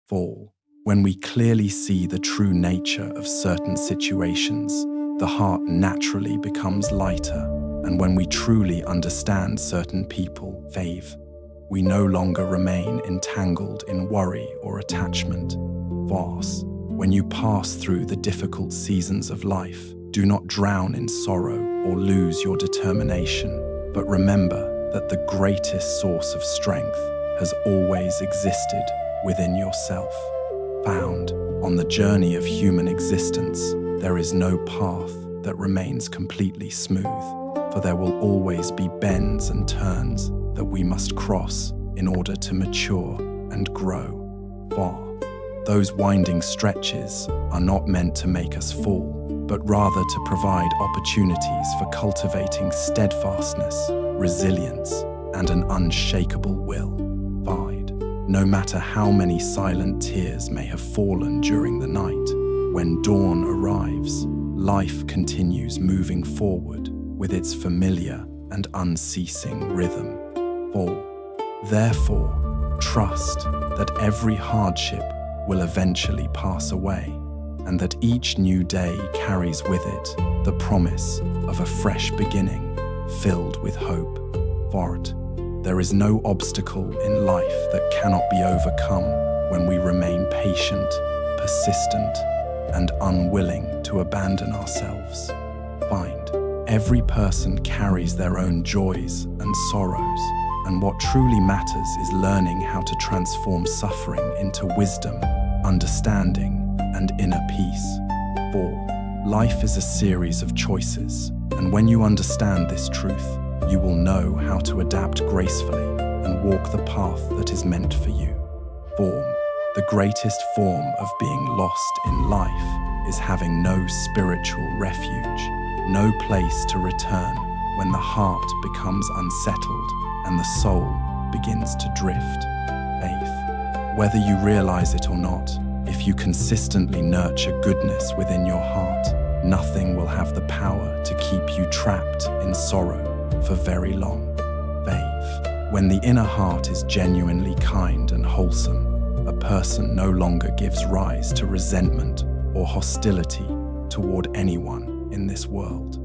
Fall. When we clearly see the true nature of certain situations, the heart naturally becomes lighter, and when we truly understand certain people, fave, we no longer remain entangled in worry or attachment. Vas. When you pass through the difficult seasons of life, do not drown in sorrow or lose your determination, but remember that the greatest source of strength has always existed within yourself. Found. On the journey of human existence, there is no path that remains completely smooth, for there will always be bends and turns that we must cross in order to mature and grow. Var. Those winding stretches are not meant to make us fall, but rather to provide opportunities for cultivating steadfastness, resilience, and an unshakable will. Vide. No matter how many silent tears may have fallen during the night, when dawn arrives, life continues moving forward with its familiar and unceasing rhythm. 4. Therefore, trust that every hardship will eventually pass away, and that each new day carries with it the promise of a fresh beginning filled with hope. Vart. There is no obstacle in life that cannot be overcome when we remain patient, persistent, and unwilling to abandon ourselves. Find. Every person carries their own joys and sorrows, and what truly matters is learning how to transform suffering into wisdom, understanding, and inner peace. 4. Life is a series of choices, and when you understand this truth, you will know how to adapt gracefully and walk the path that is meant for you. Form. The greatest form of being lost in life is having no spiritual refuge, no place to return when the heart becomes unsettled and the soul begins to drift. Faith. Whether you realize it or not, if you consistently nurture goodness within your heart, nothing will have the power to keep you trapped in sorrow for very long. Faith. When the inner heart is genuinely kind and wholesome, a person no longer gives rise to resentment or hostility toward anyone in this world.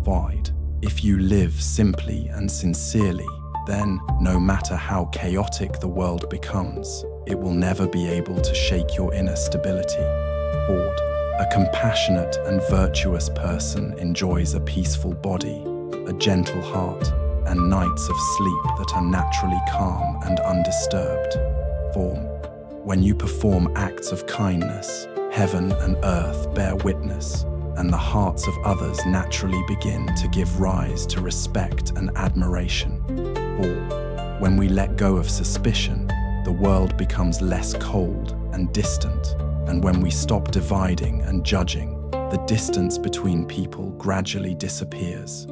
Void. If you live simply and sincerely, then, no matter how chaotic the world becomes, it will never be able to shake your inner stability. Ford. A compassionate and virtuous person enjoys a peaceful body, a gentle heart, and nights of sleep that are naturally calm and undisturbed. Form. When you perform acts of kindness, heaven and earth bear witness, and the hearts of others naturally begin to give rise to respect and admiration. 4. When we let go of suspicion, the world becomes less cold and distant, and when we stop dividing and judging, the distance between people gradually disappears.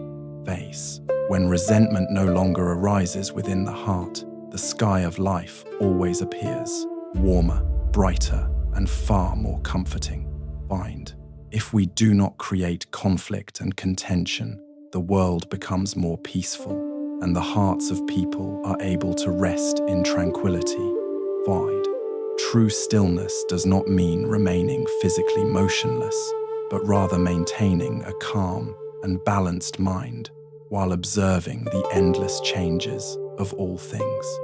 Face. When resentment no longer arises within the heart, the sky of life always appears, warmer, brighter, and far more comforting. Find. If we do not create conflict and contention, the world becomes more peaceful, and the hearts of people are able to rest in tranquility. Void. True stillness does not mean remaining physically motionless, but rather maintaining a calm and balanced mind while observing the endless changes of all things.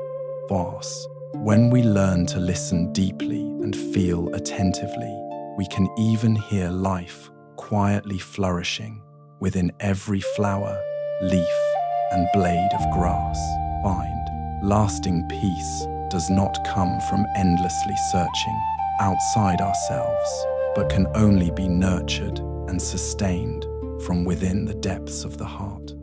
Vas. When we learn to listen deeply and feel attentively, we can even hear life quietly flourishing within every flower, leaf, and blade of grass. Find. Lasting peace does not come from endlessly searching outside ourselves, but can only be nurtured and sustained from within the depths of the heart.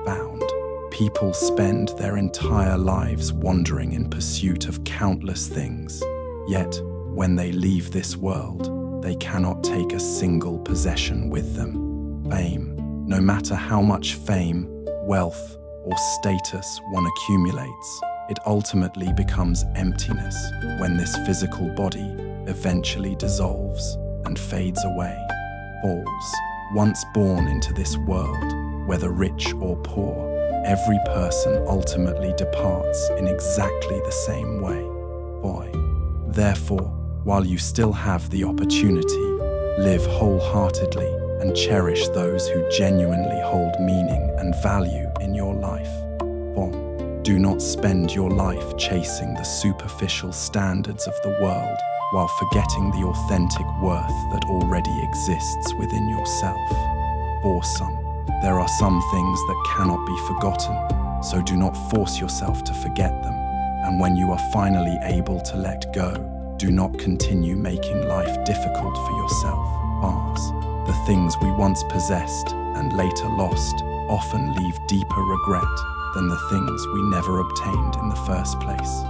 Found. People spend their entire lives wandering in pursuit of countless things, yet when they leave this world, they cannot take a single possession with them. Fame. No matter how much fame, wealth, or status one accumulates, it ultimately becomes emptiness when this physical body eventually dissolves and fades away. Falls. Once born into this world, whether rich or poor, every person ultimately departs in exactly the same way. Boy. Therefore, while you still have the opportunity, live wholeheartedly and cherish those who genuinely hold meaning and value in your life. Do not spend your life chasing the superficial standards of the world while forgetting the authentic worth that already exists within yourself. For some, there are some things that cannot be forgotten, so do not force yourself to forget them. And when you are finally able to let go, do not continue making life difficult for yourself. The things we once possessed and later lost often leave deeper regret than the things we never obtained in the first place.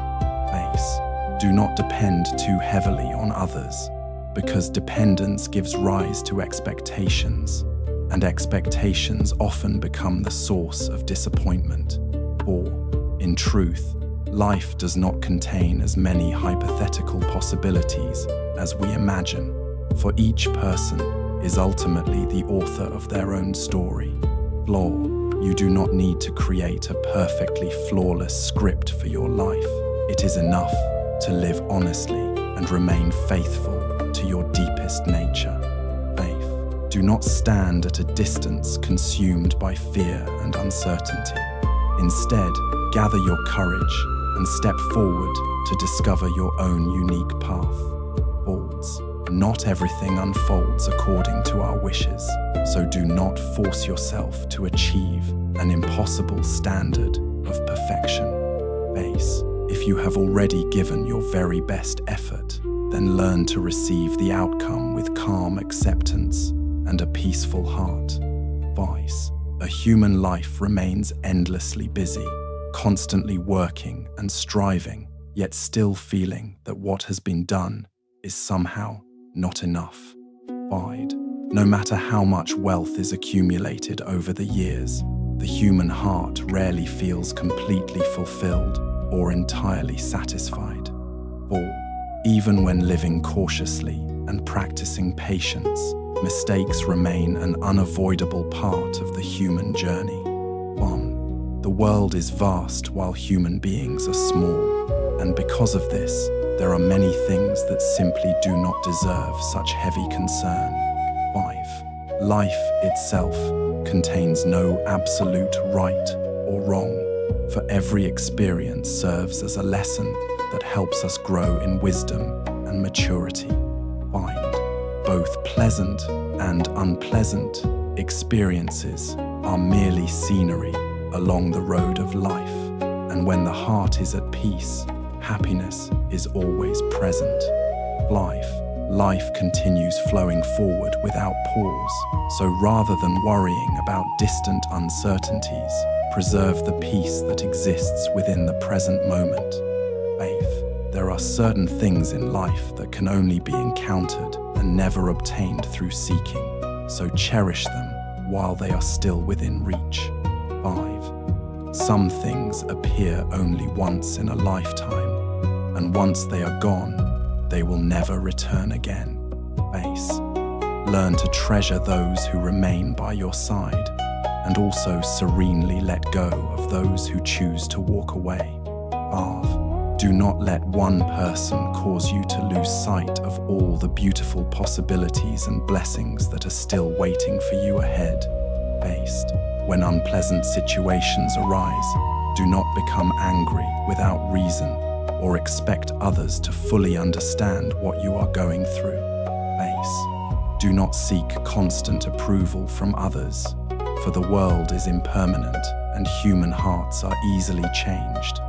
Do not depend too heavily on others, because dependence gives rise to expectations, and expectations often become the source of disappointment. In truth, life does not contain as many hypothetical possibilities as we imagine, for each person is ultimately the author of their own story. You do not need to create a perfectly flawless script for your life. It is enough to live honestly and remain faithful to your deepest nature. Do not stand at a distance consumed by fear and uncertainty. Instead, gather your courage and step forward to discover your own unique path. Not everything unfolds according to our wishes, so do not force yourself to achieve an impossible standard of perfection. If you have already given your very best effort, then learn to receive the outcome with calm acceptance and a peaceful heart. A human life remains endlessly busy, constantly working and striving, yet still feeling that what has been done is somehow not enough. No matter how much wealth is accumulated over the years, the human heart rarely feels completely fulfilled or entirely satisfied. Even when living cautiously and practicing patience, mistakes remain an unavoidable part of the human journey. The world is vast while human beings are small, and because of this, there are many things that simply do not deserve such heavy concern. Life itself contains no absolute right or wrong, for every experience serves as a lesson that helps us grow in wisdom and maturity. Both pleasant and unpleasant experiences are merely scenery along the road of life, and when the heart is at peace, happiness is always present. Life continues flowing forward without pause, so rather than worrying about distant uncertainties, preserve the peace that exists within the present moment. There are certain things in life that can only be encountered and never obtained through seeking, so cherish them while they are still within reach. Some things appear only once in a lifetime, and once they are gone, they will never return again. Learn to treasure those who remain by your side, and also serenely let go of those who choose to walk away. Do not let one person cause you to lose sight of all the beautiful possibilities and blessings that are still waiting for you ahead. When unpleasant situations arise, do not become angry without reason or expect others to fully understand what you are going through. Do not seek constant approval from others, for the world is impermanent and human hearts are easily changed,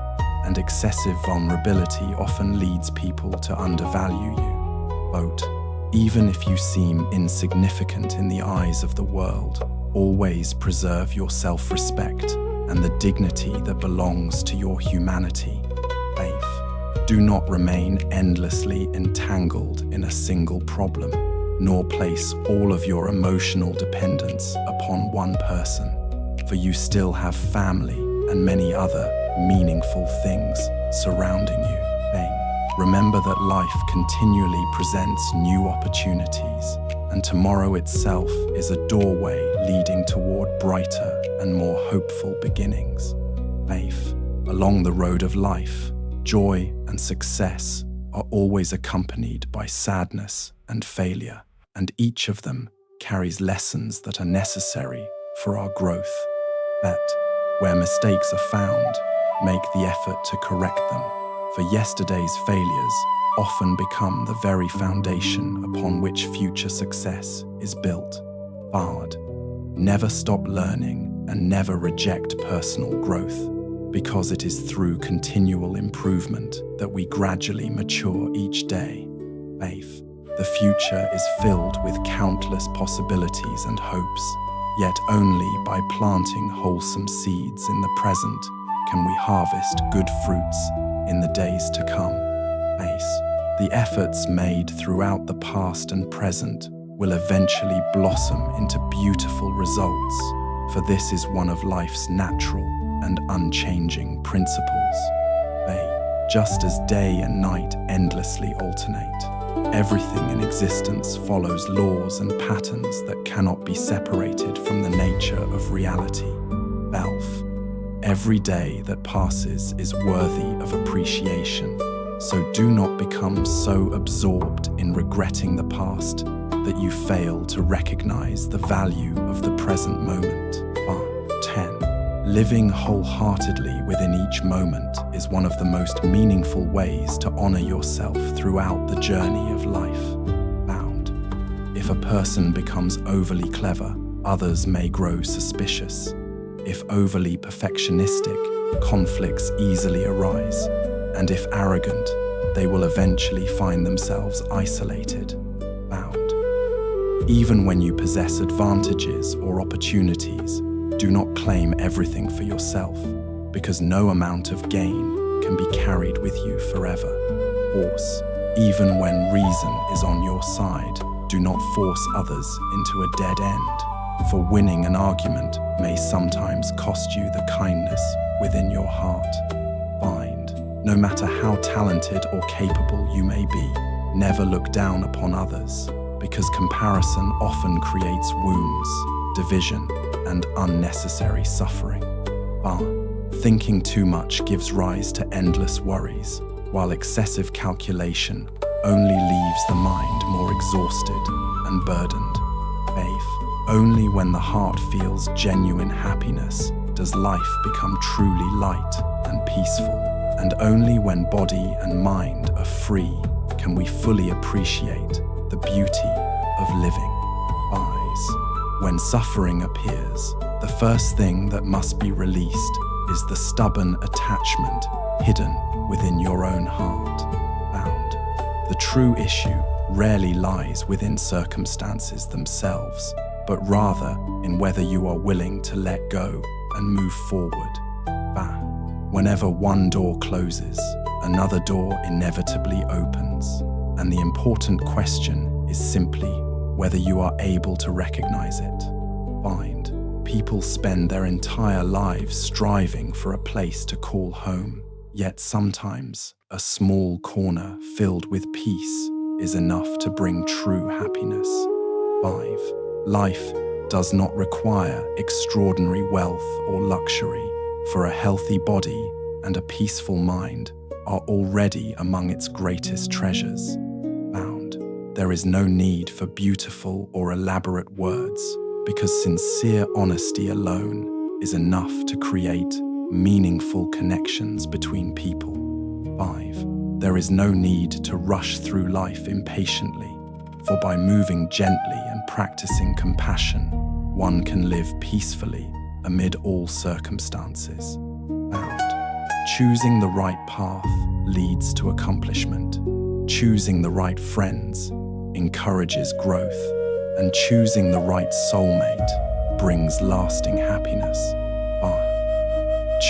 and excessive vulnerability often leads people to undervalue you. Even if you seem insignificant in the eyes of the world, always preserve your self-respect and the dignity that belongs to your humanity. Do not remain endlessly entangled in a single problem, nor place all of your emotional dependence upon one person, for you still have family and many other meaningful things surrounding you. Remember that life continually presents new opportunities, and tomorrow itself is a doorway leading toward brighter and more hopeful beginnings. Along the road of life, joy and success are always accompanied by sadness and failure, and each of them carries lessons that are necessary for our growth. That, where mistakes are found, make the effort to correct them, for yesterday's failures often become the very foundation upon which future success is built. Bard. Never stop learning and never reject personal growth, because it is through continual improvement that we gradually mature each day. Faith. The future is filled with countless possibilities and hopes, yet only by planting wholesome seeds in the present can we harvest good fruits in the days to come. Ace. The efforts made throughout the past and present will eventually blossom into beautiful results, for this is one of life's natural and unchanging principles. Bay. Just as day and night endlessly alternate, everything in existence follows laws and patterns that cannot be separated from the nature of reality. Belf. Every day that passes is worthy of appreciation, so do not become so absorbed in regretting the past that you fail to recognize the value of the present moment. 10. Living wholeheartedly within each moment is one of the most meaningful ways to honor yourself throughout the journey of life. Bound. If a person becomes overly clever, others may grow suspicious. If overly perfectionistic, conflicts easily arise. And if arrogant, they will eventually find themselves isolated. Bound. Even when you possess advantages or opportunities, do not claim everything for yourself, because no amount of gain can be carried with you forever. Horse. Even when reason is on your side, do not force others into a dead end, for winning an argument may sometimes cost you the kindness within your heart. Bind. No matter how talented or capable you may be, never look down upon others, because comparison often creates wounds, division, and unnecessary suffering. Thinking too much gives rise to endless worries, while excessive calculation only leaves the mind more exhausted and burdened. Faith. Only when the heart feels genuine happiness does life become truly light and peaceful, and only when body and mind are free can we fully appreciate the beauty of living. When suffering appears, the first thing that must be released is the stubborn attachment hidden within your own heart. Bound. The true issue rarely lies within circumstances themselves, but rather in whether you are willing to let go and move forward. Whenever one door closes, another door inevitably opens, and the important question is simply whether you are able to recognize it. Find. People spend their entire lives striving for a place to call home, yet sometimes a small corner filled with peace is enough to bring true happiness. 5. Life does not require extraordinary wealth or luxury, for a healthy body and a peaceful mind are already among its greatest treasures. There is no need for beautiful or elaborate words, because sincere honesty alone is enough to create meaningful connections between people. 5. There is no need to rush through life impatiently, for by moving gently and practicing compassion, one can live peacefully amid all circumstances. Choosing the right path leads to accomplishment. Choosing the right friends encourages growth, and choosing the right soulmate brings lasting happiness.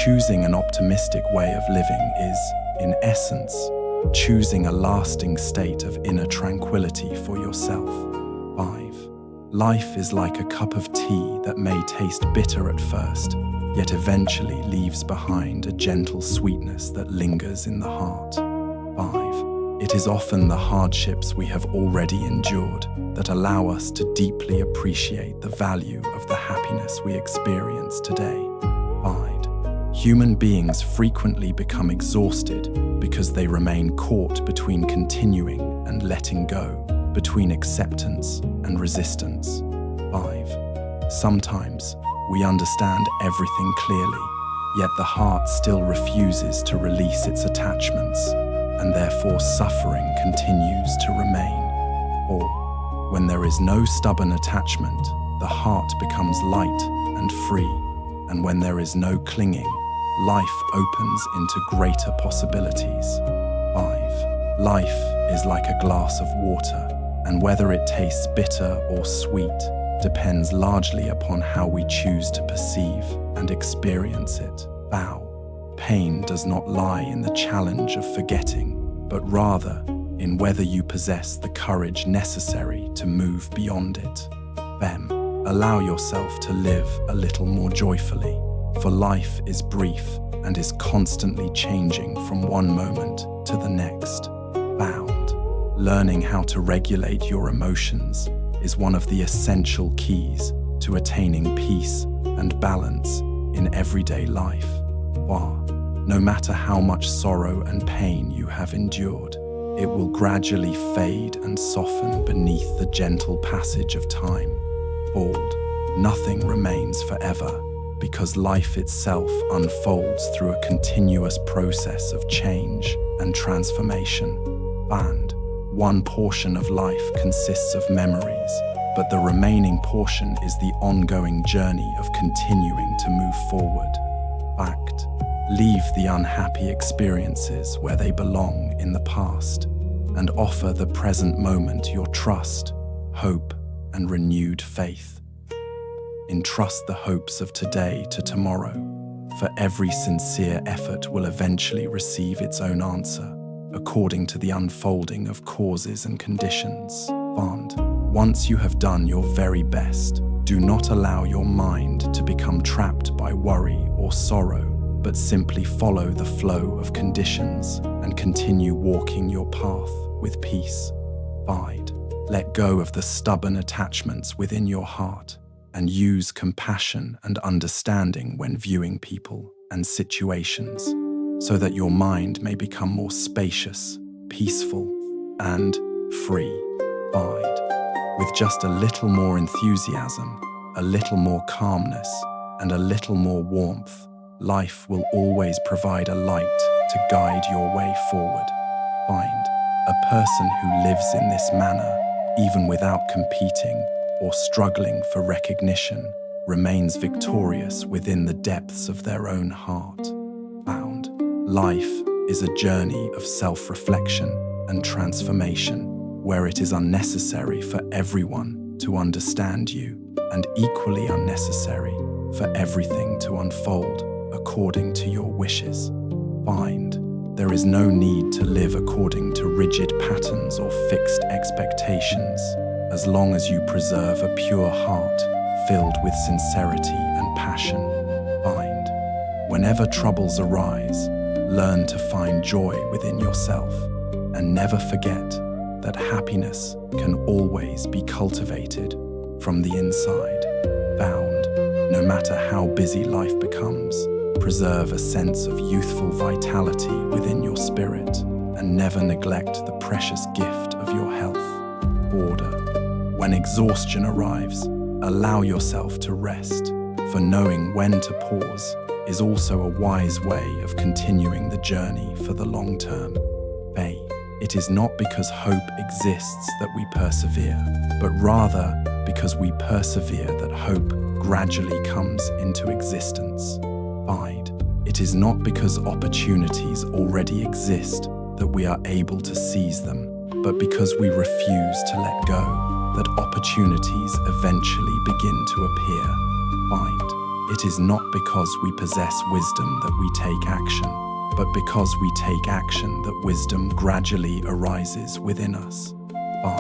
Choosing an optimistic way of living is, in essence, choosing a lasting state of inner tranquility for yourself. 5. Life is like a cup of tea that may taste bitter at first, yet eventually leaves behind a gentle sweetness that lingers in the heart. 5. It is often the hardships we have already endured that allow us to deeply appreciate the value of the happiness we experience today. Human beings frequently become exhausted because they remain caught between continuing and letting go, between acceptance and resistance. 5. Sometimes we understand everything clearly, yet the heart still refuses to release its attachments, and therefore suffering continues to remain. Or, when there is no stubborn attachment, the heart becomes light and free, and when there is no clinging, life opens into greater possibilities. 5. Life is like a glass of water, and whether it tastes bitter or sweet depends largely upon how we choose to perceive and experience it. Vow. Pain does not lie in the challenge of forgetting, but rather in whether you possess the courage necessary to move beyond it. Them. Allow yourself to live a little more joyfully, for life is brief and is constantly changing from one moment to the next. Bound. Learning how to regulate your emotions is one of the essential keys to attaining peace and balance in everyday life. No matter how much sorrow and pain you have endured, it will gradually fade and soften beneath the gentle passage of time. Bald. Nothing remains forever, because life itself unfolds through a continuous process of change and transformation. Band. One portion of life consists of memories, but the remaining portion is the ongoing journey of continuing to move forward. Fact. Leave the unhappy experiences where they belong in the past, and offer the present moment your trust, hope, and renewed faith. Entrust the hopes of today to tomorrow, for every sincere effort will eventually receive its own answer, according to the unfolding of causes and conditions. Bond. Once you have done your very best, do not allow your mind to become trapped by worry or sorrow, but simply follow the flow of conditions and continue walking your path with peace. Bide. Let go of the stubborn attachments within your heart and use compassion and understanding when viewing people and situations, so that your mind may become more spacious, peaceful, and free. Bide. With just a little more enthusiasm, a little more calmness, and a little more warmth, life will always provide a light to guide your way forward. Find. A person who lives in this manner, even without competing or struggling for recognition, remains victorious within the depths of their own heart. Found. Life is a journey of self-reflection and transformation, where it is unnecessary for everyone to understand you, and equally unnecessary for everything to unfold according to your wishes. Find. There is no need to live according to rigid patterns or fixed expectations, as long as you preserve a pure heart filled with sincerity and passion. Find. Whenever troubles arise, learn to find joy within yourself, and never forget that happiness can always be cultivated from the inside. Found. No matter how busy life becomes, preserve a sense of youthful vitality within your spirit, and never neglect the precious gift of your health. Order. When exhaustion arrives, allow yourself to rest, for knowing when to pause is also a wise way of continuing the journey for the long term. Bay. It is not because hope exists that we persevere, but rather because we persevere that hope gradually comes into existence. Bide. It is not because opportunities already exist that we are able to seize them, but because we refuse to let go, that opportunities eventually begin to appear. Bide. It is not because we possess wisdom that we take action, but because we take action that wisdom gradually arises within us. 5.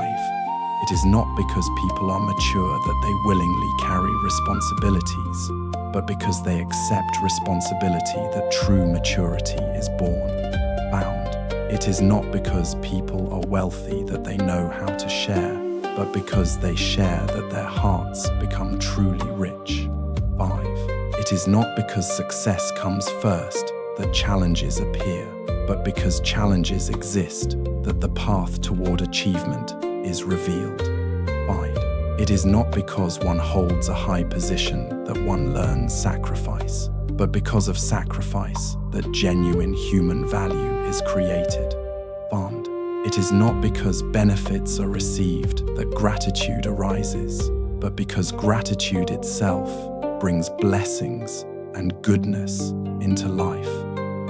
It is not because people are mature that they willingly carry responsibilities, but because they accept responsibility that true maturity is born. Bound. It is not because people are wealthy that they know how to share, but because they share that their hearts become truly rich. 5. It It is not because success comes first that challenges appear, but because challenges exist that the path toward achievement is revealed. 5. It is not because one holds a high position that one learns sacrifice, but because of sacrifice that genuine human value is created. Bond. It is not because benefits are received that gratitude arises, but because gratitude itself brings blessings and goodness into life.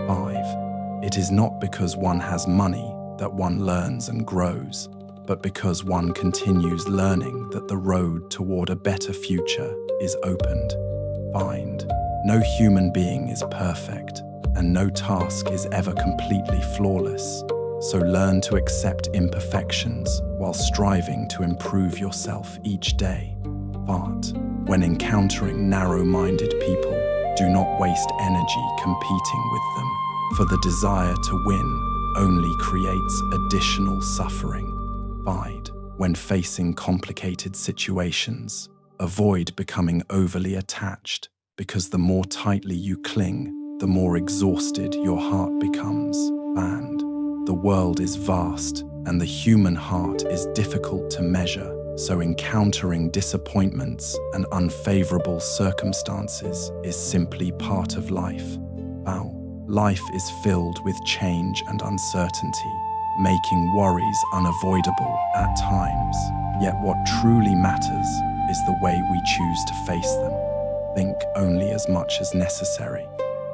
5. It is not because one has money that one learns and grows, but because one continues learning that the road toward a better future is opened. Find. No human being is perfect, and no task is ever completely flawless. So learn to accept imperfections while striving to improve yourself each day. But when encountering narrow-minded people, do not waste energy competing with them, for the desire to win only creates additional suffering. Bide. When facing complicated situations, avoid becoming overly attached, because the more tightly you cling, the more exhausted your heart becomes. And the world is vast, and the human heart is difficult to measure, so encountering disappointments and unfavorable circumstances is simply part of life. Wow. Life is filled with change and uncertainty, making worries unavoidable at times. Yet what truly matters is the way we choose to face them. Think only as much as necessary,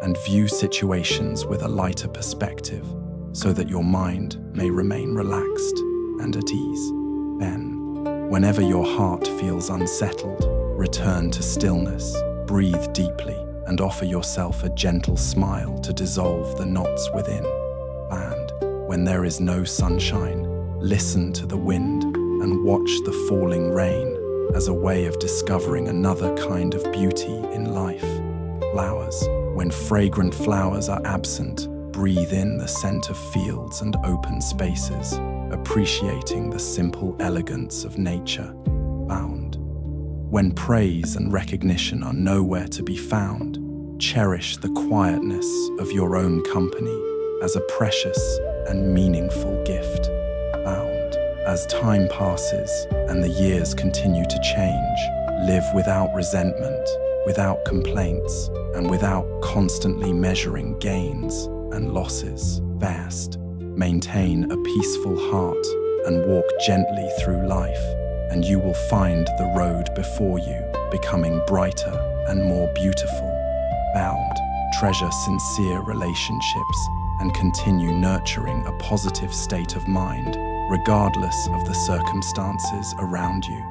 and view situations with a lighter perspective, so that your mind may remain relaxed and at ease. Then, whenever your heart feels unsettled, return to stillness, breathe deeply, and offer yourself a gentle smile to dissolve the knots within. And when there is no sunshine, listen to the wind and watch the falling rain as a way of discovering another kind of beauty in life. Flowers. When fragrant flowers are absent, breathe in the scent of fields and open spaces, appreciating the simple elegance of nature. Bound. When praise and recognition are nowhere to be found, cherish the quietness of your own company as a precious and meaningful gift. Bound. As time passes and the years continue to change, live without resentment, without complaints, and without constantly measuring gains and losses. Fast. Maintain a peaceful heart and walk gently through life, and you will find the road before you becoming brighter and more beautiful. Bound. Treasure sincere relationships and continue nurturing a positive state of mind, regardless of the circumstances around you.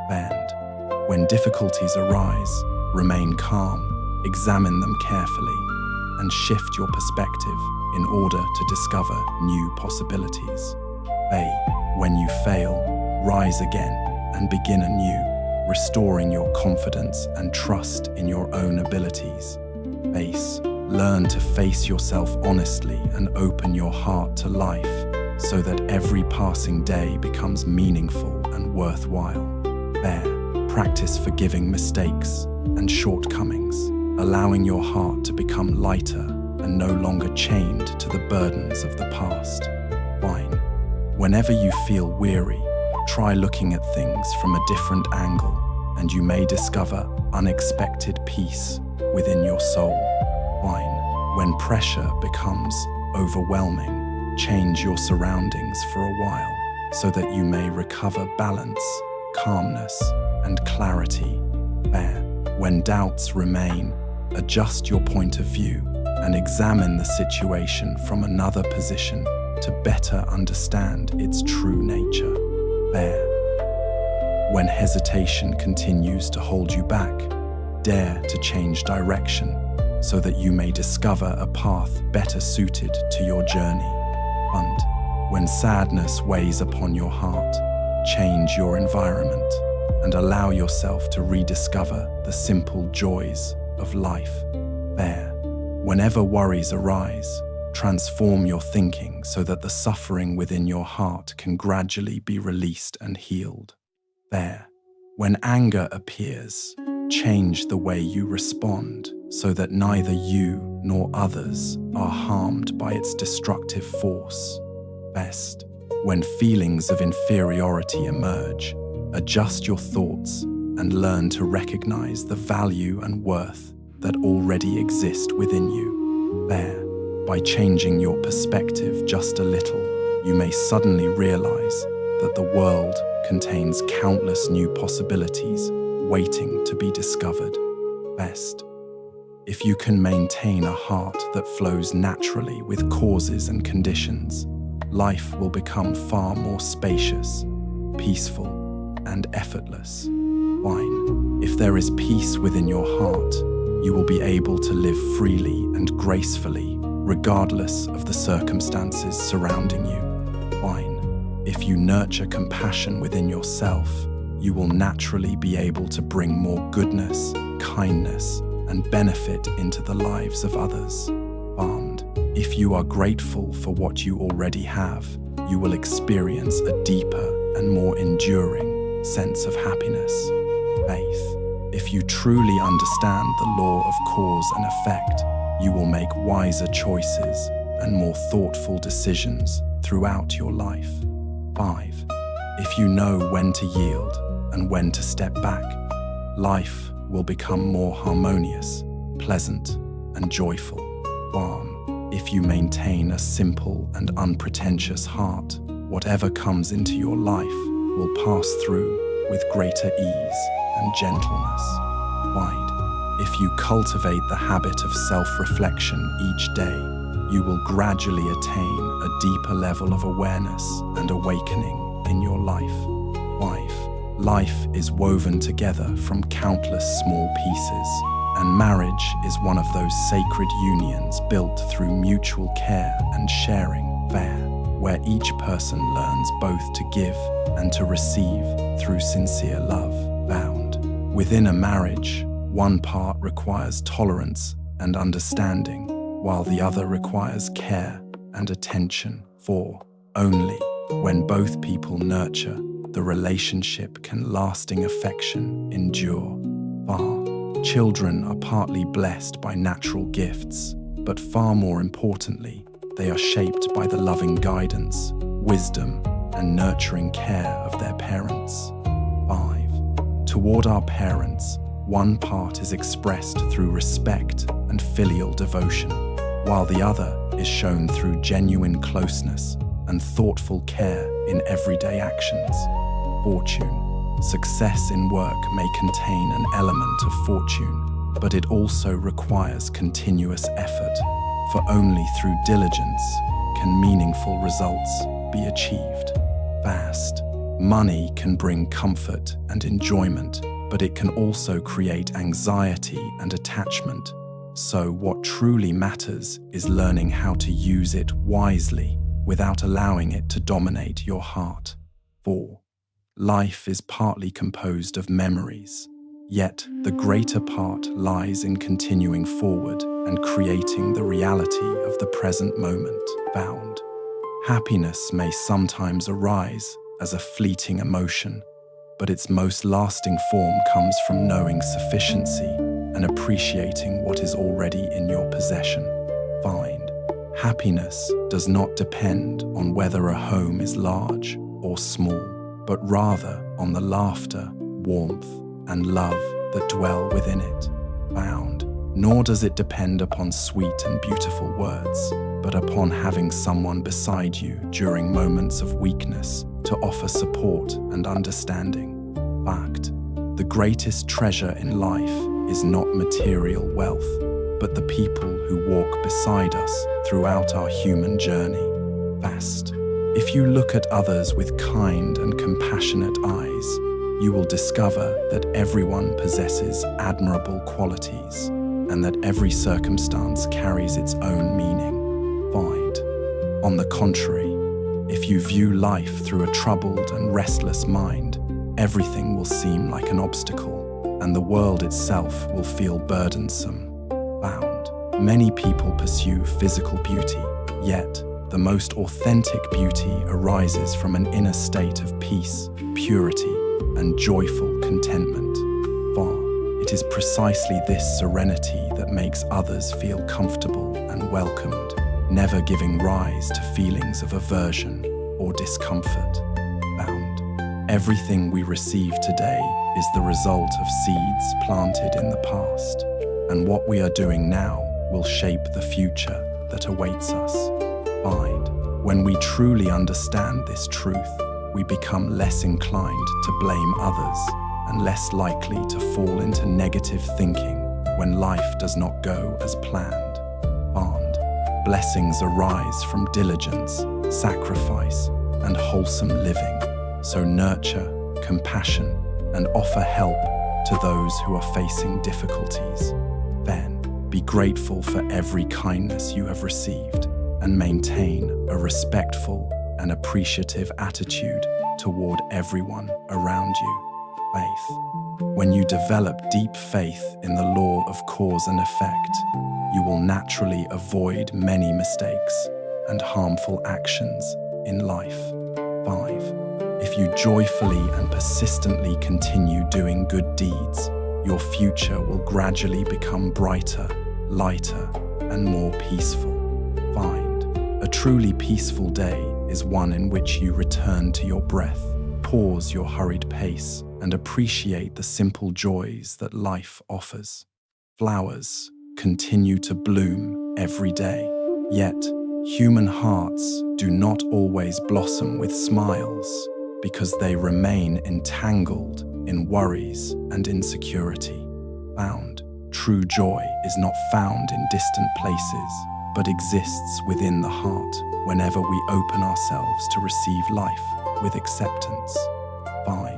Band. When difficulties arise, remain calm, examine them carefully, and shift your perspective in order to discover new possibilities. Bay. When you fail, rise again and begin anew, restoring your confidence and trust in your own abilities. Base. Learn to face yourself honestly and open your heart to life, so that every passing day becomes meaningful and worthwhile. Bear. Practice forgiving mistakes and shortcomings, allowing your heart to become lighter and no longer chained to the burdens of the past. Wine. Whenever you feel weary, try looking at things from a different angle, and you may discover unexpected peace within your soul. Wine. When pressure becomes overwhelming, change your surroundings for a while so that you may recover balance, calmness, and clarity. Bear. When doubts remain, adjust your point of view and examine the situation from another position to better understand its true nature. Bear. When hesitation continues to hold you back, dare to change direction so that you may discover a path better suited to your journey. And when sadness weighs upon your heart, change your environment and allow yourself to rediscover the simple joys of life. Bear. Whenever worries arise, transform your thinking so that the suffering within your heart can gradually be released and healed. Bear. When anger appears, change the way you respond so that neither you nor others are harmed by its destructive force. Best, when feelings of inferiority emerge, adjust your thoughts and learn to recognize the value and worth that already exist within you. There, by changing your perspective just a little, you may suddenly realize that the world contains countless new possibilities waiting to be discovered. Best, if you can maintain a heart that flows naturally with causes and conditions, life will become far more spacious, peaceful, and effortless. Fine. If there is peace within your heart, you will be able to live freely and gracefully, regardless of the circumstances surrounding you. Fine. If you nurture compassion within yourself, you will naturally be able to bring more goodness, kindness, and benefit into the lives of others. Bond. If you are grateful for what you already have, you will experience a deeper and more enduring sense of happiness. Faith. If you truly understand the law of cause and effect, you will make wiser choices and more thoughtful decisions throughout your life. 5. If you know when to yield and when to step back, life will become more harmonious, pleasant, and joyful. Warm. If you maintain a simple and unpretentious heart, whatever comes into your life will pass through with greater ease and gentleness. Wide. If you cultivate the habit of self-reflection each day, you will gradually attain a deeper level of awareness and awakening in your life. Life is woven together from countless small pieces, and marriage is one of those sacred unions built through mutual care and sharing, where each person learns both to give and to receive through sincere love. Bound. Within a marriage, one part requires tolerance and understanding, while the other requires care and attention. For only when both people nurture, the relationship can lasting affection endure. Children are partly blessed by natural gifts, but far more importantly, they are shaped by the loving guidance, wisdom, and nurturing care of their parents. 5. Toward our parents, one part is expressed through respect and filial devotion, while the other is shown through genuine closeness and thoughtful care in everyday actions. Fortune. Success in work may contain an element of fortune, but it also requires continuous effort, for only through diligence can meaningful results be achieved. Vast. Money can bring comfort and enjoyment, but it can also create anxiety and attachment. So what truly matters is learning how to use it wisely without allowing it to dominate your heart. 4. Life is partly composed of memories, yet the greater part lies in continuing forward and creating the reality of the present moment. Bound. Happiness may sometimes arise as a fleeting emotion, but its most lasting form comes from knowing sufficiency and appreciating what is already in your possession. Find. Happiness does not depend on whether a home is large or small, but rather on the laughter, warmth, and love that dwell within it. Bound. Nor does it depend upon sweet and beautiful words, but upon having someone beside you during moments of weakness to offer support and understanding. Fact. The greatest treasure in life is not material wealth, but the people who walk beside us throughout our human journey. Vast. If you look at others with kind and compassionate eyes, you will discover that everyone possesses admirable qualities and that every circumstance carries its own meaning. Find. On the contrary, if you view life through a troubled and restless mind, everything will seem like an obstacle, and the world itself will feel burdensome. Bound. Many people pursue physical beauty, yet the most authentic beauty arises from an inner state of peace, purity, and joyful contentment. For It is precisely this serenity that makes others feel comfortable and welcomed, never giving rise to feelings of aversion or discomfort. Found. Everything we receive today is the result of seeds planted in the past, and what we are doing now will shape the future that awaits us. Find. When we truly understand this truth, we become less inclined to blame others and less likely to fall into negative thinking when life does not go as planned. Bond. Blessings arise from diligence, sacrifice, and wholesome living, so nurture, compassion, and offer help to those who are facing difficulties. Then, be grateful for every kindness you have received and maintain a respectful and appreciative attitude toward everyone around you. Faith. When you develop deep faith in the law of cause and effect, you will naturally avoid many mistakes and harmful actions in life. 5. If you joyfully and persistently continue doing good deeds, your future will gradually become brighter, lighter, and more peaceful. Find. A truly peaceful day is one in which you return to your breath, pause your hurried pace, and appreciate the simple joys that life offers. Flowers continue to bloom every day, yet human hearts do not always blossom with smiles because they remain entangled in worries and insecurity. Found. True joy is not found in distant places, but exists within the heart whenever we open ourselves to receive life with acceptance. Find.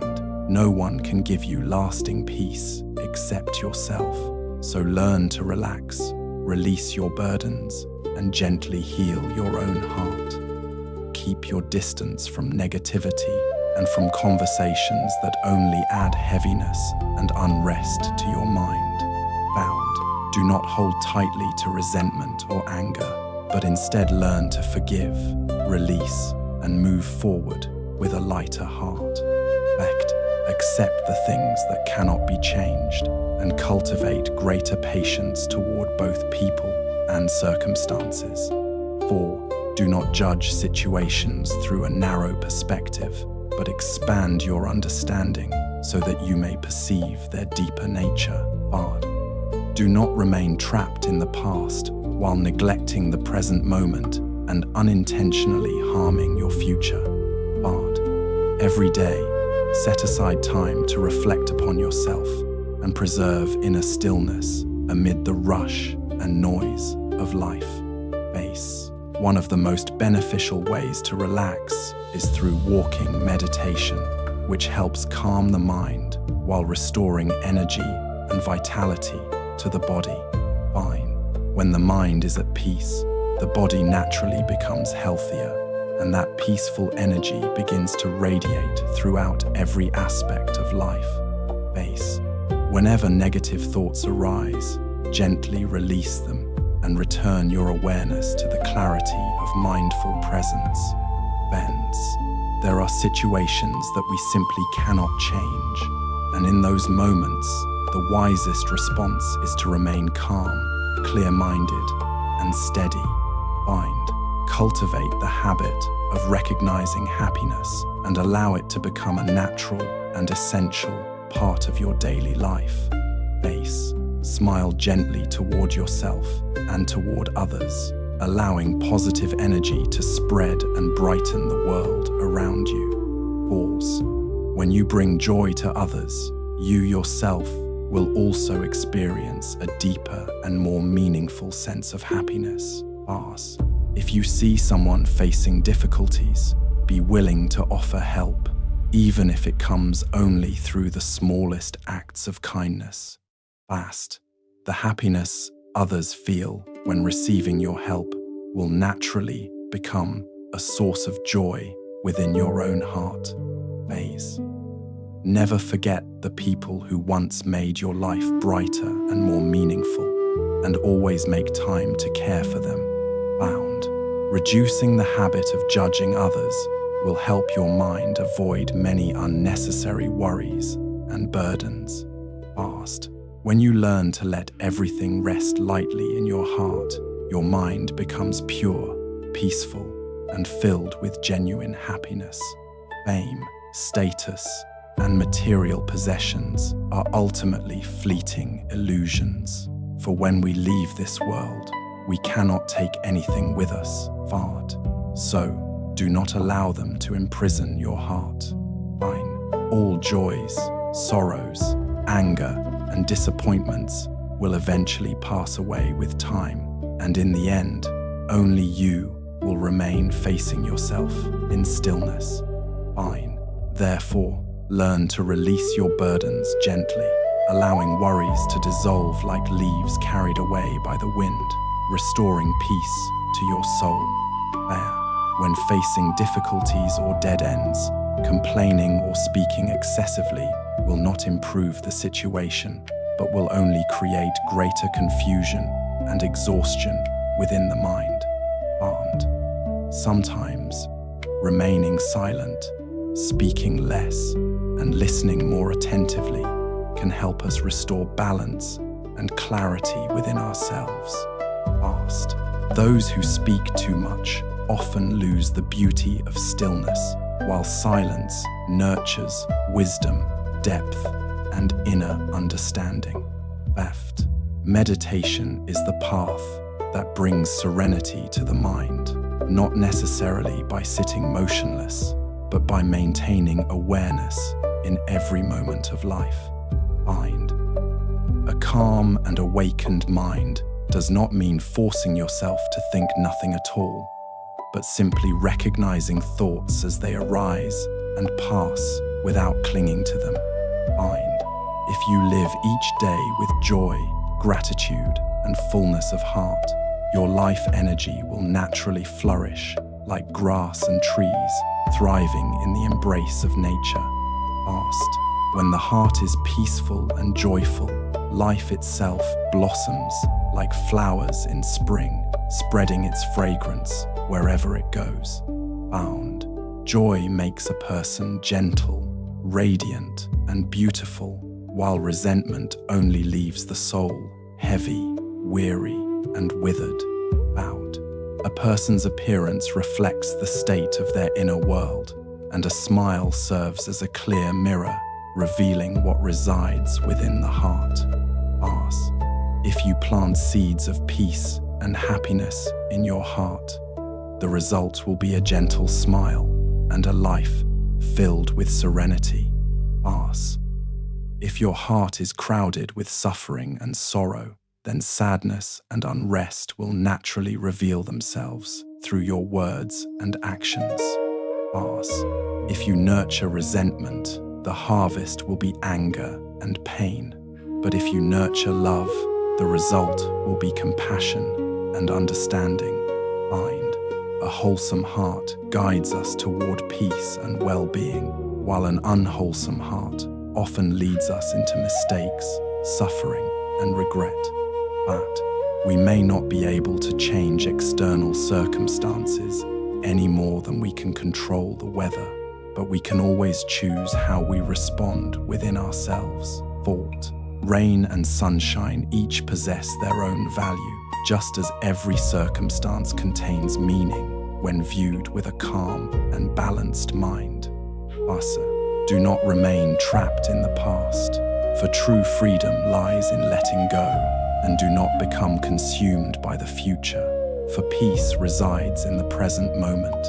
No one can give you lasting peace except yourself, so learn to relax, release your burdens, and gently heal your own heart. Keep your distance from negativity and from conversations that only add heaviness and unrest to your mind. Found. Do not hold tightly to resentment or anger, but instead learn to forgive, release, and move forward with a lighter heart. Accept the things that cannot be changed and cultivate greater patience toward both people and circumstances. 4. Do not judge situations through a narrow perspective, but expand your understanding so that you may perceive their deeper nature. 5. Do not remain trapped in the past while neglecting the present moment and unintentionally harming your future. 5. Every day, set aside time to reflect upon yourself and preserve inner stillness amid the rush and noise of life. Base. One of the most beneficial ways to relax is through walking meditation, which helps calm the mind while restoring energy and vitality to the body. Fine. When the mind is at peace, the body naturally becomes healthier, and that peaceful energy begins to radiate throughout every aspect of life. Base. Whenever negative thoughts arise, gently release them and return your awareness to the clarity of mindful presence. Bends. There are situations that we simply cannot change, and in those moments, the wisest response is to remain calm, clear-minded, and steady. Find. Cultivate the habit of recognizing happiness and allow it to become a natural and essential part of your daily life. Base. Smile gently toward yourself and toward others, allowing positive energy to spread and brighten the world around you. Pause. When you bring joy to others, you yourself will also experience a deeper and more meaningful sense of happiness. Pass. If you see someone facing difficulties, be willing to offer help, even if it comes only through the smallest acts of kindness. Fast. The happiness others feel when receiving your help will naturally become a source of joy within your own heart. Phase. Never forget the people who once made your life brighter and more meaningful, and always make time to care for them. Bound. Reducing the habit of judging others will help your mind avoid many unnecessary worries and burdens. Fast. When you learn to let everything rest lightly in your heart, your mind becomes pure, peaceful, and filled with genuine happiness. Fame, status, and material possessions are ultimately fleeting illusions. For when we leave this world, we cannot take anything with us, Vard. So, do not allow them to imprison your heart. 9. All joys, sorrows, anger, and disappointments will eventually pass away with time, and in the end, only you will remain facing yourself in stillness. Fine. Therefore, learn to release your burdens gently, allowing worries to dissolve like leaves carried away by the wind, restoring peace to your soul. There, when facing difficulties or dead ends, complaining or speaking excessively will not improve the situation, but will only create greater confusion and exhaustion within the mind. And sometimes, remaining silent, speaking less, and listening more attentively can help us restore balance and clarity within ourselves. Past. Those who speak too much often lose the beauty of stillness, while silence nurtures wisdom, depth, and inner understanding. Left. Meditation is the path that brings serenity to the mind, not necessarily by sitting motionless, but by maintaining awareness in every moment of life. Find. A calm and awakened mind does not mean forcing yourself to think nothing at all, but simply recognizing thoughts as they arise and pass without clinging to them. Find. If you live each day with joy, gratitude, and fullness of heart, your life energy will naturally flourish like grass and trees, thriving in the embrace of nature. Past. When the heart is peaceful and joyful, life itself blossoms like flowers in spring, spreading its fragrance wherever it goes. Found. Joy makes a person gentle, radiant, and beautiful, while resentment only leaves the soul heavy, weary, and withered. Bowed. A person's appearance reflects the state of their inner world, and a smile serves as a clear mirror, revealing what resides within the heart. Pass. If you plant seeds of peace and happiness in your heart, the result will be a gentle smile and a life filled with serenity. Pass. If your heart is crowded with suffering and sorrow, then sadness and unrest will naturally reveal themselves through your words and actions. Pass. If you nurture resentment, the harvest will be anger and pain. But if you nurture love, the result will be compassion and understanding. Find. A wholesome heart guides us toward peace and well-being, while an unwholesome heart often leads us into mistakes, suffering, and regret. But we may not be able to change external circumstances any more than we can control the weather, but we can always choose how we respond within ourselves. Fault. Rain and sunshine each possess their own value, just as every circumstance contains meaning when viewed with a calm and balanced mind. Asa. Do not remain trapped in the past, for true freedom lies in letting go, and do not become consumed by the future, for peace resides in the present moment.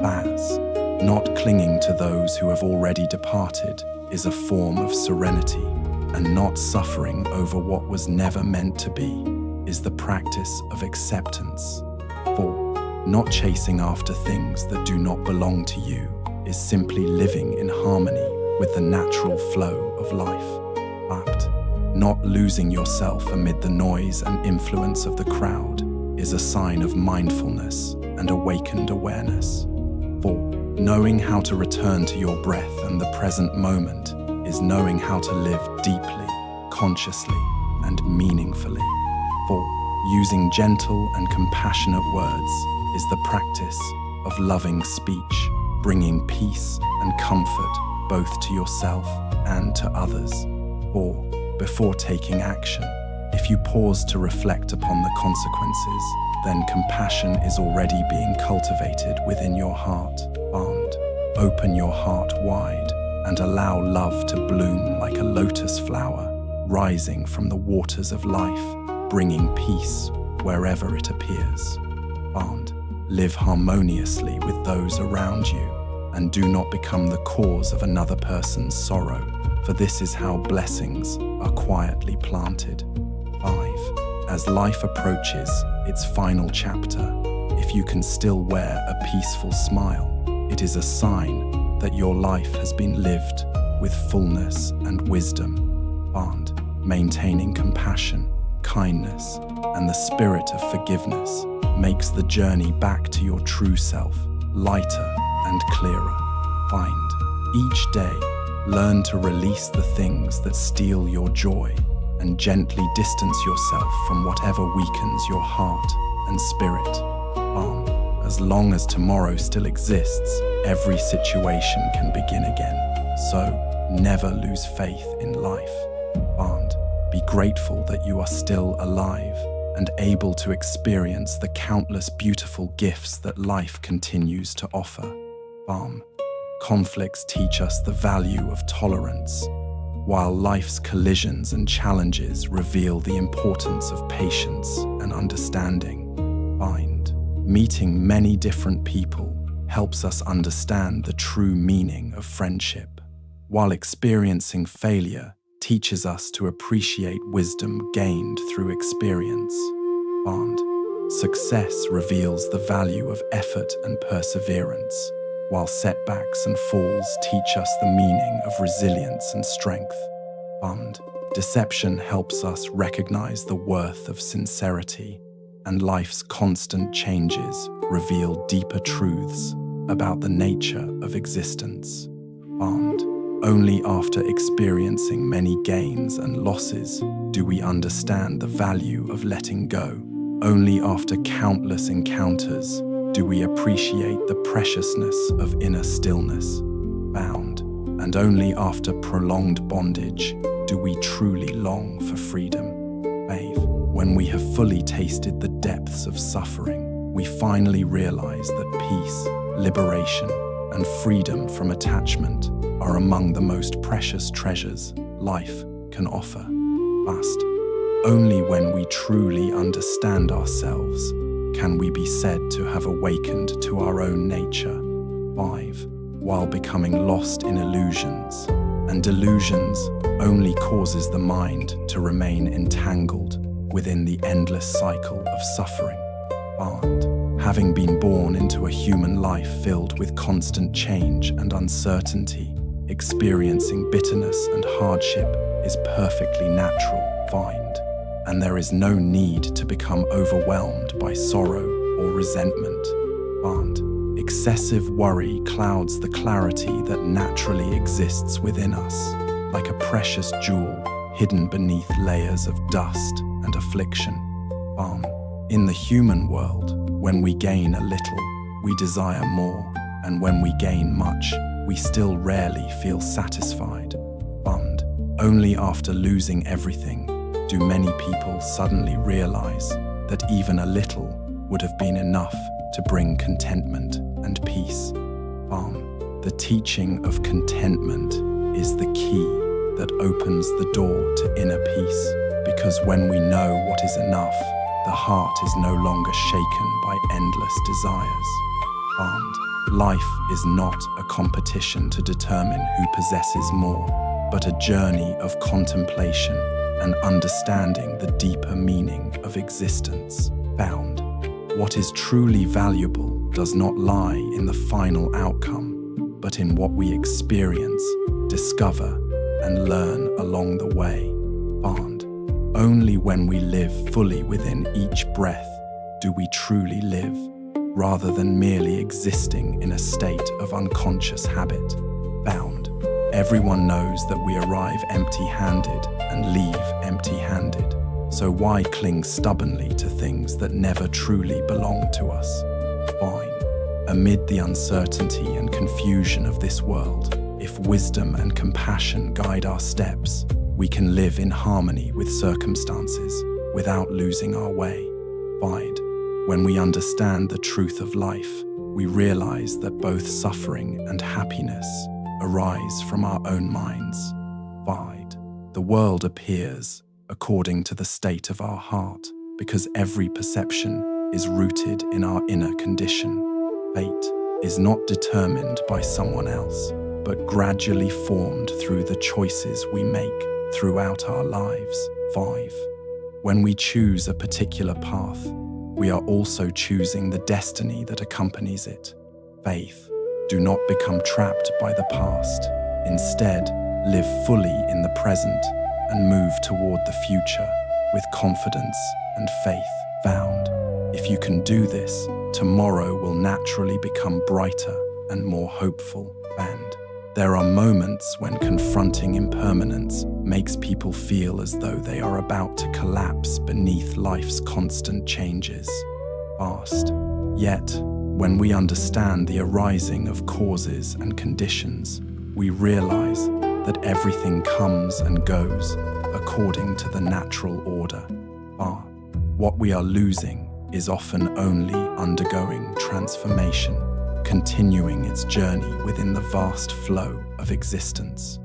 Baz. Not clinging to those who have already departed is a form of serenity, and not suffering over what was never meant to be is the practice of acceptance. 4. Not chasing after things that do not belong to you is simply living in harmony with the natural flow of life. But not losing yourself amid the noise and influence of the crowd is a sign of mindfulness and awakened awareness. 4. Knowing how to return to your breath and the present moment is knowing how to live deeply, consciously, and meaningfully. 4. Using gentle and compassionate words is the practice of loving speech, bringing peace and comfort both to yourself and to others. 4. before taking action. If you pause to reflect upon the consequences, then compassion is already being cultivated within your heart. Bond. Open your heart wide and allow love to bloom like a lotus flower, rising from the waters of life, bringing peace wherever it appears. Bond. Live harmoniously with those around you and do not become the cause of another person's sorrow, for this is how blessings are quietly planted. 5. As life approaches its final chapter, if you can still wear a peaceful smile, it is a sign that your life has been lived with fullness and wisdom. Bond. Maintaining compassion, kindness, and the spirit of forgiveness makes the journey back to your true self lighter and clearer. Find. Each day, learn to release the things that steal your joy and gently distance yourself from whatever weakens your heart and spirit. As long as tomorrow still exists, every situation can begin again. So, never lose faith in life. Be grateful that you are still alive and able to experience the countless beautiful gifts that life continues to offer. Conflicts teach us the value of tolerance, while life's collisions and challenges reveal the importance of patience and understanding. Meeting many different people helps us understand the true meaning of friendship, while experiencing failure teaches us to appreciate wisdom gained through experience. Success reveals the value of effort and perseverance, while setbacks and falls teach us the meaning of resilience and strength. Deception helps us recognize the worth of sincerity, and life's constant changes reveal deeper truths about the nature of existence. Only after experiencing many gains and losses do we understand the value of letting go. Only after countless encounters do we appreciate the preciousness of inner stillness. And only after prolonged bondage do we truly long for freedom. When we have fully tasted the depths of suffering, we finally realize that peace, liberation, and freedom from attachment are among the most precious treasures life can offer. Only when we truly understand ourselves can we be said to have awakened to our own nature. While becoming lost in illusions, and delusions only causes the mind to remain entangled within the endless cycle of suffering. Having been born into a human life filled with constant change and uncertainty, experiencing bitterness and hardship is perfectly natural. And there is no need to become overwhelmed by sorrow or resentment. Excessive worry clouds the clarity that naturally exists within us, like a precious jewel hidden beneath layers of dust and affliction. In the human world, when we gain a little, we desire more, and when we gain much, we still rarely feel satisfied. Only after losing everything do many people suddenly realize that even a little would have been enough to bring contentment and peace. The teaching of contentment is the key that opens the door to inner peace, because when we know what is enough, the heart is no longer shaken by endless desires. Life is not a competition to determine who possesses more, but a journey of contemplation and understanding the deeper meaning of existence. What is truly valuable does not lie in the final outcome, but in what we experience, discover, and learn along the way. Only when we live fully within each breath do we truly live, rather than merely existing in a state of unconscious habit. Everyone knows that we arrive empty-handed and leave empty-handed, so why cling stubbornly to things that never truly belong to us? Amid the uncertainty and confusion of this world, if wisdom and compassion guide our steps, we can live in harmony with circumstances without losing our way. 5. When we understand the truth of life, we realize that both suffering and happiness arise from our own minds. 5. The world appears according to the state of our heart, because every perception is rooted in our inner condition. Fate is not determined by someone else, but gradually formed through the choices we make throughout our lives. 5. When we choose a particular path, we are also choosing the destiny that accompanies it. Faith. Do not become trapped by the past. Instead, live fully in the present and move toward the future with confidence and faith found. If you can do this, tomorrow will naturally become brighter and more hopeful. And there are moments when confronting impermanence makes people feel as though they are about to collapse beneath life's constant changes. Fast. Yet, when we understand the arising of causes and conditions, we realize that everything comes and goes according to the natural order. What we are losing is often only undergoing transformation, continuing its journey within the vast flow of existence.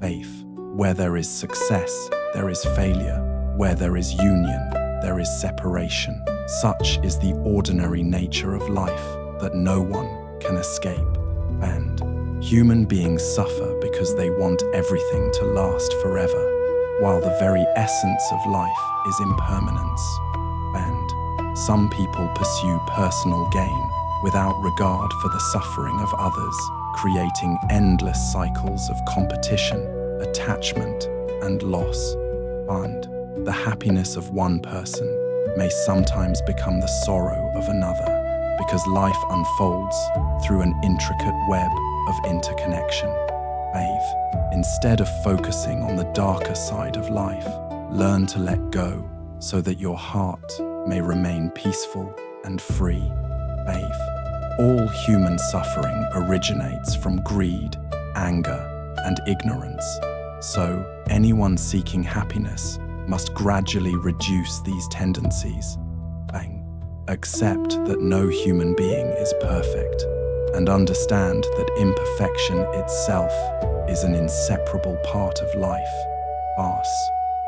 Faith. Where there is success, there is failure. Where there is union, there is separation. Such is the ordinary nature of life that no one can escape. And human beings suffer because they want everything to last forever, while the very essence of life is impermanence. And some people pursue personal gain without regard for the suffering of others, creating endless cycles of competition, attachment, and loss. And the happiness of one person may sometimes become the sorrow of another, because life unfolds through an intricate web of interconnection. Faith. Instead of focusing on the darker side of life, learn to let go so that your heart may remain peaceful and free. Faith. All human suffering originates from greed, anger, and ignorance. So, anyone seeking happiness must gradually reduce these tendencies. Accept that no human being is perfect, and understand that imperfection itself is an inseparable part of life.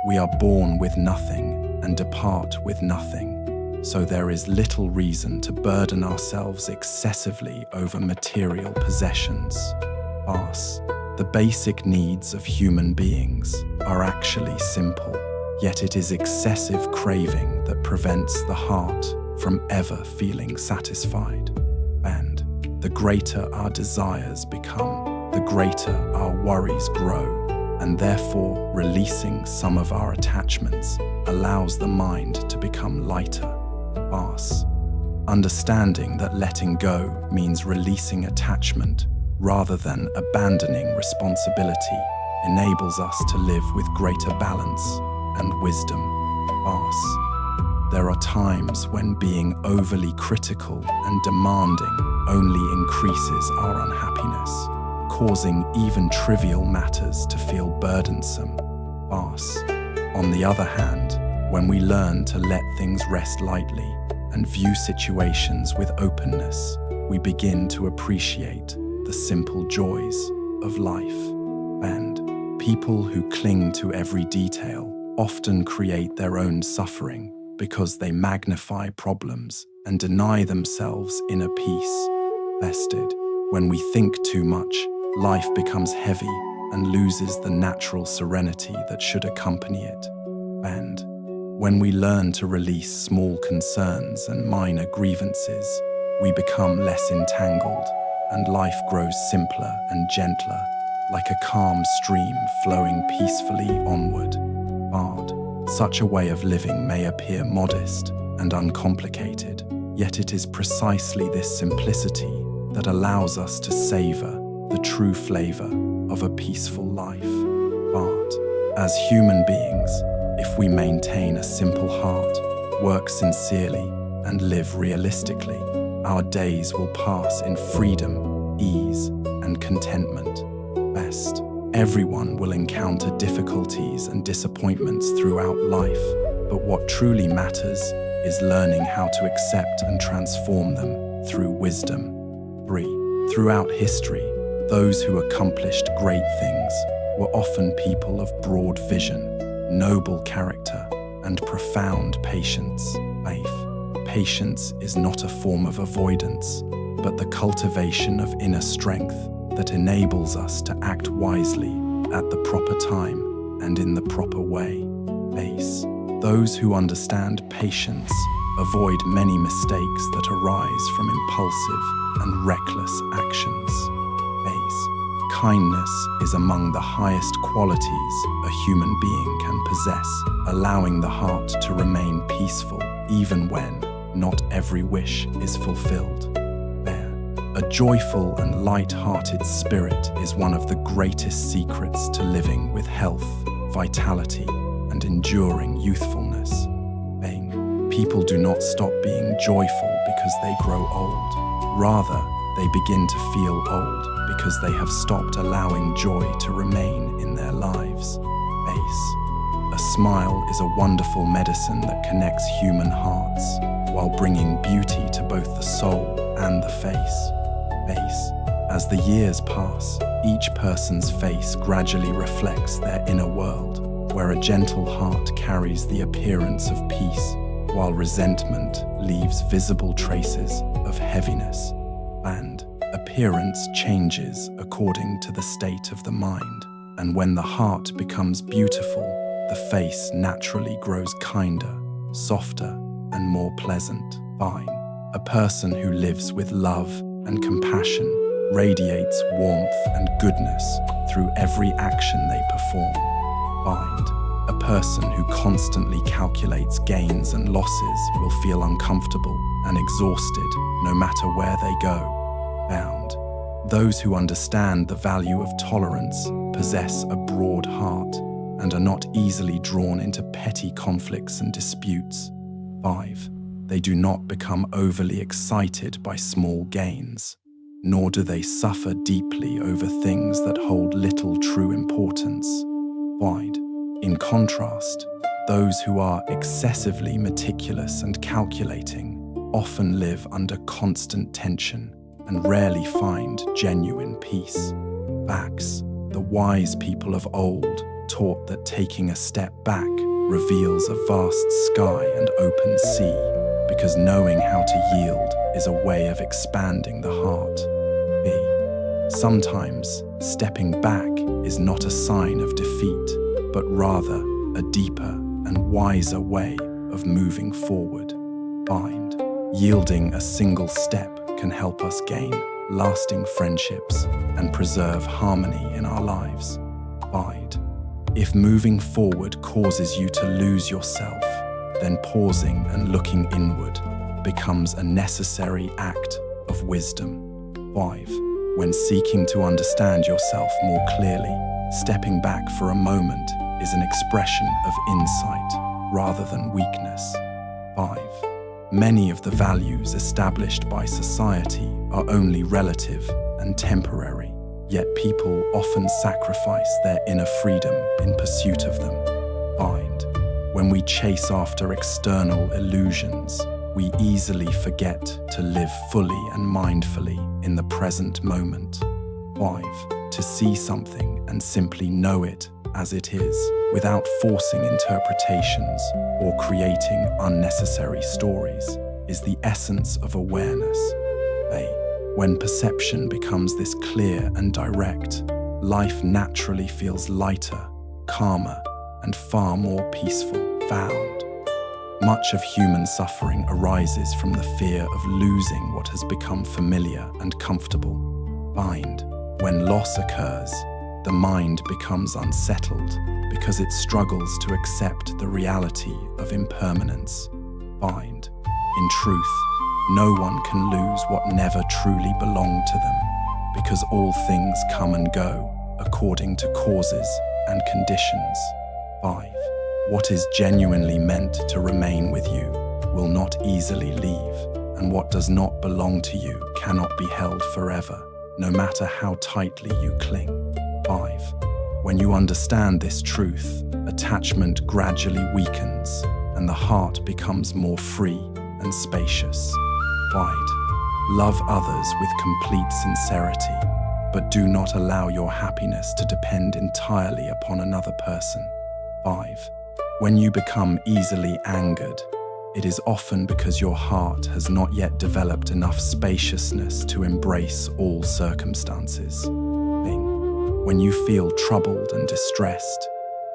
We are born with nothing and depart with nothing, so there is little reason to burden ourselves excessively over material possessions. The basic needs of human beings are actually simple, yet it is excessive craving that prevents the heart from ever feeling satisfied. And the greater our desires become, the greater our worries grow, and therefore releasing some of our attachments allows the mind to become lighter. Understanding that letting go means releasing attachment rather than abandoning responsibility enables us to live with greater balance and wisdom. There are times when being overly critical and demanding only increases our unhappiness, causing even trivial matters to feel burdensome. On the other hand, when we learn to let things rest lightly and view situations with openness, we begin to appreciate the simple joys of life. And people who cling to every detail often create their own suffering because they magnify problems and deny themselves inner peace. When we think too much, life becomes heavy and loses the natural serenity that should accompany it. And when we learn to release small concerns and minor grievances, we become less entangled, and life grows simpler and gentler, like a calm stream flowing peacefully onward. Such a way of living may appear modest and uncomplicated, yet it is precisely this simplicity that allows us to savor the true flavor of a peaceful life. As human beings, if we maintain a simple heart, work sincerely, and live realistically, our days will pass in freedom, ease, and contentment. Everyone will encounter difficulties and disappointments throughout life, but what truly matters is learning how to accept and transform them through wisdom. 3. Throughout history, those who accomplished great things were often people of broad vision, noble character, and profound patience. Patience is not a form of avoidance, but the cultivation of inner strength that enables us to act wisely at the proper time and in the proper way. Those who understand patience avoid many mistakes that arise from impulsive and reckless actions. Kindness is among the highest qualities a human being can possess, allowing the heart to remain peaceful even when not every wish is fulfilled. A joyful and light-hearted spirit is one of the greatest secrets to living with health, vitality, and enduring youthfulness. People do not stop being joyful because they grow old. Rather, they begin to feel old because they have stopped allowing joy to remain in their lives. A smile is a wonderful medicine that connects human hearts while bringing beauty to both the soul and the face. As the years pass, each person's face gradually reflects their inner world, where a gentle heart carries the appearance of peace, while resentment leaves visible traces of heaviness. And appearance changes according to the state of the mind, and when the heart becomes beautiful, the face naturally grows kinder, softer, and more pleasant. A person who lives with love and compassion radiates warmth and goodness through every action they perform. A person who constantly calculates gains and losses will feel uncomfortable and exhausted no matter where they go. Those who understand the value of tolerance possess a broad heart and are not easily drawn into petty conflicts and disputes. 5. They do not become overly excited by small gains, nor do they suffer deeply over things that hold little true importance. In contrast, those who are excessively meticulous and calculating often live under constant tension and rarely find genuine peace. The wise people of old taught that taking a step back reveals a vast sky and open sea, because knowing how to yield is a way of expanding the heart. Sometimes stepping back is not a sign of defeat, but rather a deeper and wiser way of moving forward. Yielding a single step can help us gain lasting friendships and preserve harmony in our lives. If moving forward causes you to lose yourself, then pausing and looking inward becomes a necessary act of wisdom. When seeking to understand yourself more clearly, stepping back for a moment is an expression of insight rather than weakness. 5. Many of the values established by society are only relative and temporary, yet people often sacrifice their inner freedom in pursuit of them. When we chase after external illusions, we easily forget to live fully and mindfully in the present moment. To see something and simply know it as it is, without forcing interpretations or creating unnecessary stories, is the essence of awareness. When perception becomes this clear and direct, life naturally feels lighter, calmer, and far more peaceful. Much of human suffering arises from the fear of losing what has become familiar and comfortable. When loss occurs, the mind becomes unsettled because it struggles to accept the reality of impermanence. In truth, no one can lose what never truly belonged to them, because all things come and go according to causes and conditions. What is genuinely meant to remain with you will not easily leave, and what does not belong to you cannot be held forever, no matter how tightly you cling. When you understand this truth, attachment gradually weakens and the heart becomes more free and spacious. Wide. Love others with complete sincerity, but do not allow your happiness to depend entirely upon another person. 5. When you become easily angered, it is often because your heart has not yet developed enough spaciousness to embrace all circumstances. When you feel troubled and distressed,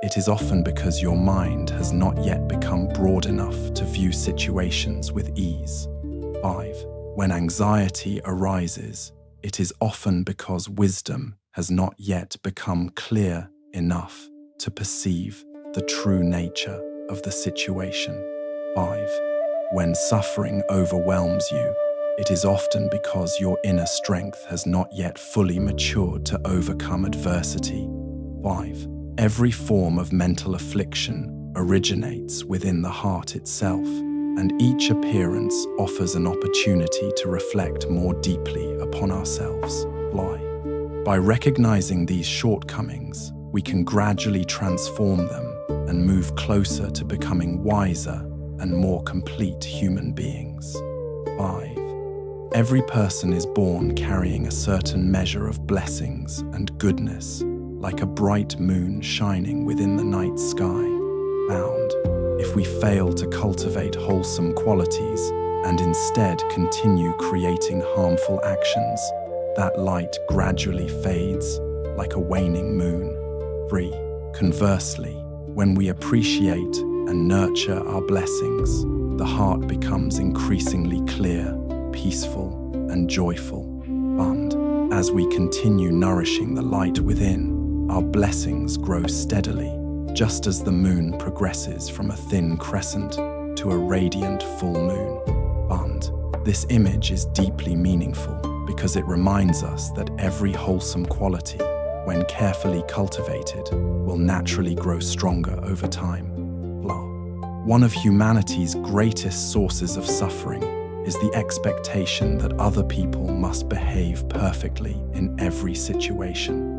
it is often because your mind has not yet become broad enough to view situations with ease. 5. When anxiety arises, it is often because wisdom has not yet become clear enough to perceive the true nature of the situation. 5. When suffering overwhelms you, it is often because your inner strength has not yet fully matured to overcome adversity. 5. Every form of mental affliction originates within the heart itself, and each appearance offers an opportunity to reflect more deeply upon ourselves. By recognizing these shortcomings, we can gradually transform them and move closer to becoming wiser and more complete human beings. 5. Every person is born carrying a certain measure of blessings and goodness, like a bright moon shining within the night sky. If we fail to cultivate wholesome qualities and instead continue creating harmful actions, that light gradually fades like a waning moon. 3. Conversely, when we appreciate and nurture our blessings, the heart becomes increasingly clear, peaceful, and joyful. As we continue nourishing the light within, our blessings grow steadily, just as the moon progresses from a thin crescent to a radiant full moon. This image is deeply meaningful because it reminds us that every wholesome quality, when carefully cultivated, will naturally grow stronger over time. One of humanity's greatest sources of suffering is the expectation that other people must behave perfectly in every situation.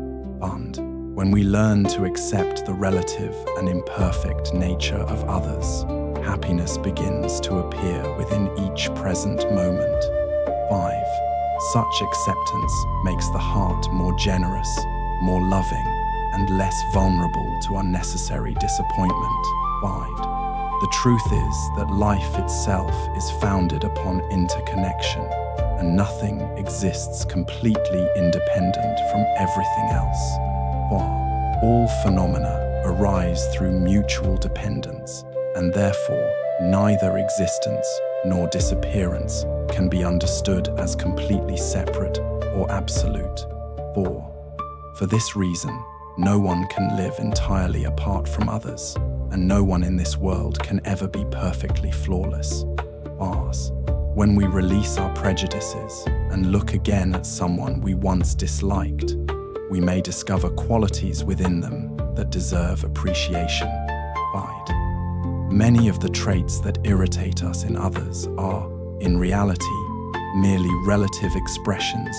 When we learn to accept the relative and imperfect nature of others, happiness begins to appear within each present moment. 5. Such acceptance makes the heart more generous, more loving, and less vulnerable to unnecessary disappointment. 5. The truth is that life itself is founded upon interconnection, and nothing exists completely independent from everything else. All phenomena arise through mutual dependence, and therefore neither existence nor disappearance can be understood as completely separate or absolute. 4. For this reason, no one can live entirely apart from others, and no one in this world can ever be perfectly flawless. When we release our prejudices and look again at someone we once disliked, we may discover qualities within them that deserve appreciation. Many of the traits that irritate us in others are, in reality, merely relative expressions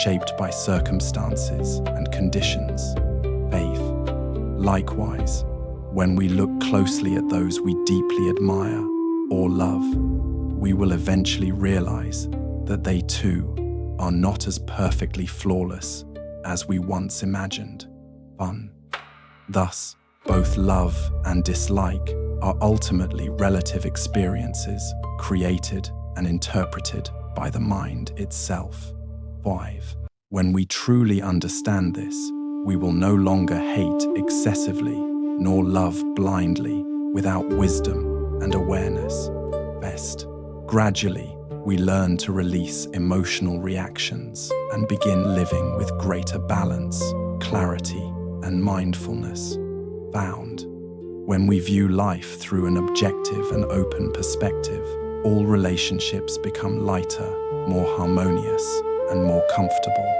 shaped by circumstances and conditions. Likewise, when we look closely at those we deeply admire or love, we will eventually realize that they too are not as perfectly flawless as we once imagined. Thus, both love and dislike are ultimately relative experiences created and interpreted by the mind itself. 5. When we truly understand this, we will no longer hate excessively nor love blindly without wisdom and awareness. Gradually, we learn to release emotional reactions and begin living with greater balance, clarity, and mindfulness. When we view life through an objective and open perspective, all relationships become lighter, more harmonious, and more comfortable.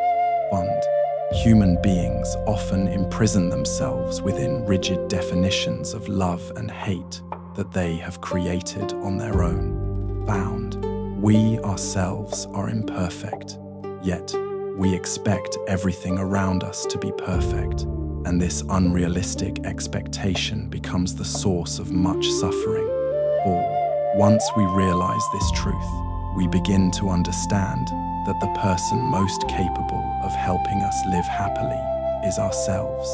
Human beings often imprison themselves within rigid definitions of love and hate that they have created on their own. We ourselves are imperfect, yet we expect everything around us to be perfect, and this unrealistic expectation becomes the source of much suffering. 4. Once we realize this truth, we begin to understand that the person most capable of helping us live happily is ourselves.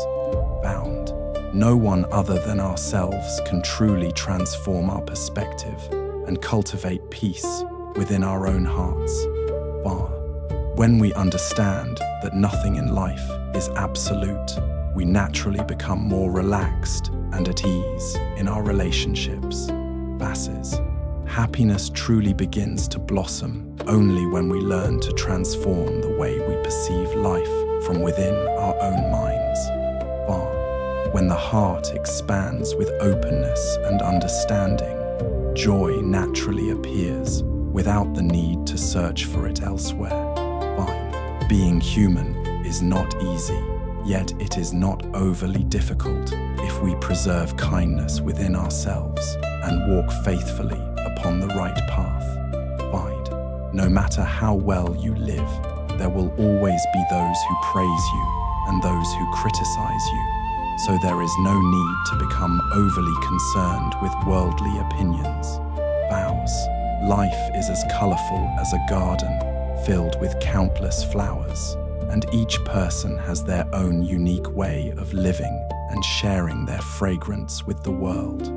Found. No one other than ourselves can truly transform our perspective and cultivate peace within our own hearts. Far. When we understand that nothing in life is absolute, we naturally become more relaxed and at ease in our relationships. Passes. Happiness truly begins to blossom only when we learn to transform the way we perceive life from within our own minds. Far. When the heart expands with openness and understanding, joy naturally appears without the need to search for it elsewhere. 5. Being human is not easy, yet it is not overly difficult if we preserve kindness within ourselves and walk faithfully upon the right path. 5. No matter how well you live, there will always be those who praise you and those who criticize you, so there is no need to become overly concerned with worldly opinions. Vows. Life is as colorful as a garden filled with countless flowers, and each person has their own unique way of living and sharing their fragrance with the world.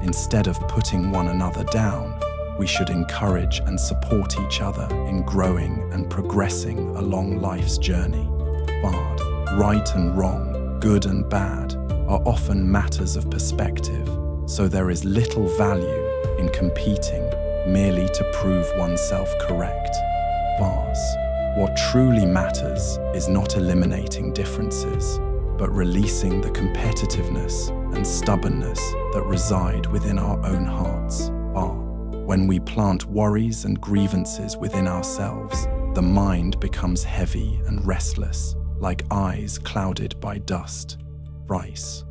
Instead of putting one another down, we should encourage and support each other in growing and progressing along life's journey. Right and wrong, good and bad, are often matters of perspective, so there is little value in competing merely to prove oneself correct. What truly matters is not eliminating differences, but releasing the competitiveness and stubbornness that reside within our own hearts. When we plant worries and grievances within ourselves, the mind becomes heavy and restless, like eyes clouded by dust. Price.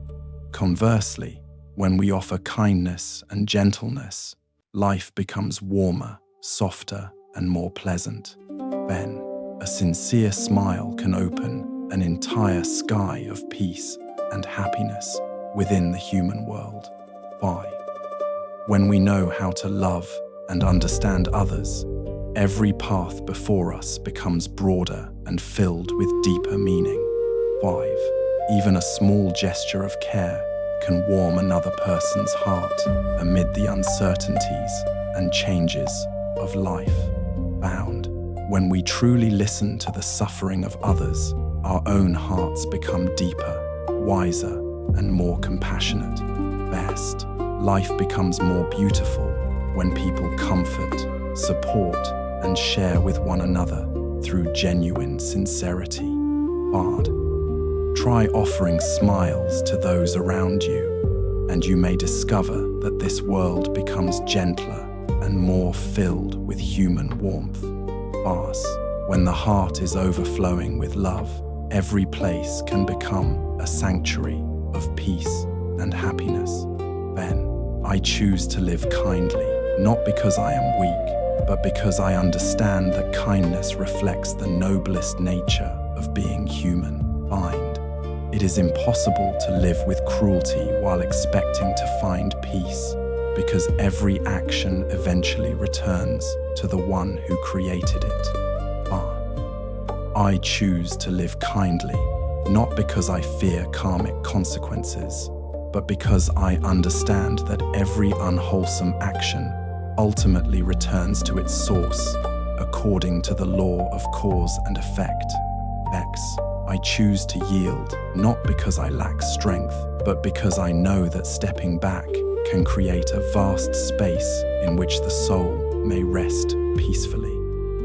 Conversely, when we offer kindness and gentleness, life becomes warmer, softer, and more pleasant. Then, a sincere smile can open an entire sky of peace and happiness within the human world. Why? When we know how to love and understand others, every path before us becomes broader and filled with deeper meaning. 5. Even a small gesture of care can warm another person's heart amid the uncertainties and changes of life. Bound. When we truly listen to the suffering of others, our own hearts become deeper, wiser, and more compassionate. Best. Life becomes more beautiful when people comfort, support, and share with one another through genuine sincerity. Bard. Try offering smiles to those around you, and you may discover that this world becomes gentler and more filled with human warmth. Bars. When the heart is overflowing with love, every place can become a sanctuary of peace and happiness. Then, I choose to live kindly, not because I am weak, but because I understand that kindness reflects the noblest nature of being human. Find. It is impossible to live with cruelty while expecting to find peace, because every action eventually returns to the one who created it. I choose to live kindly, not because I fear karmic consequences, but because I understand that every unwholesome action ultimately returns to its source according to the law of cause and effect. X. I choose to yield, not because I lack strength, but because I know that stepping back can create a vast space in which the soul may rest peacefully.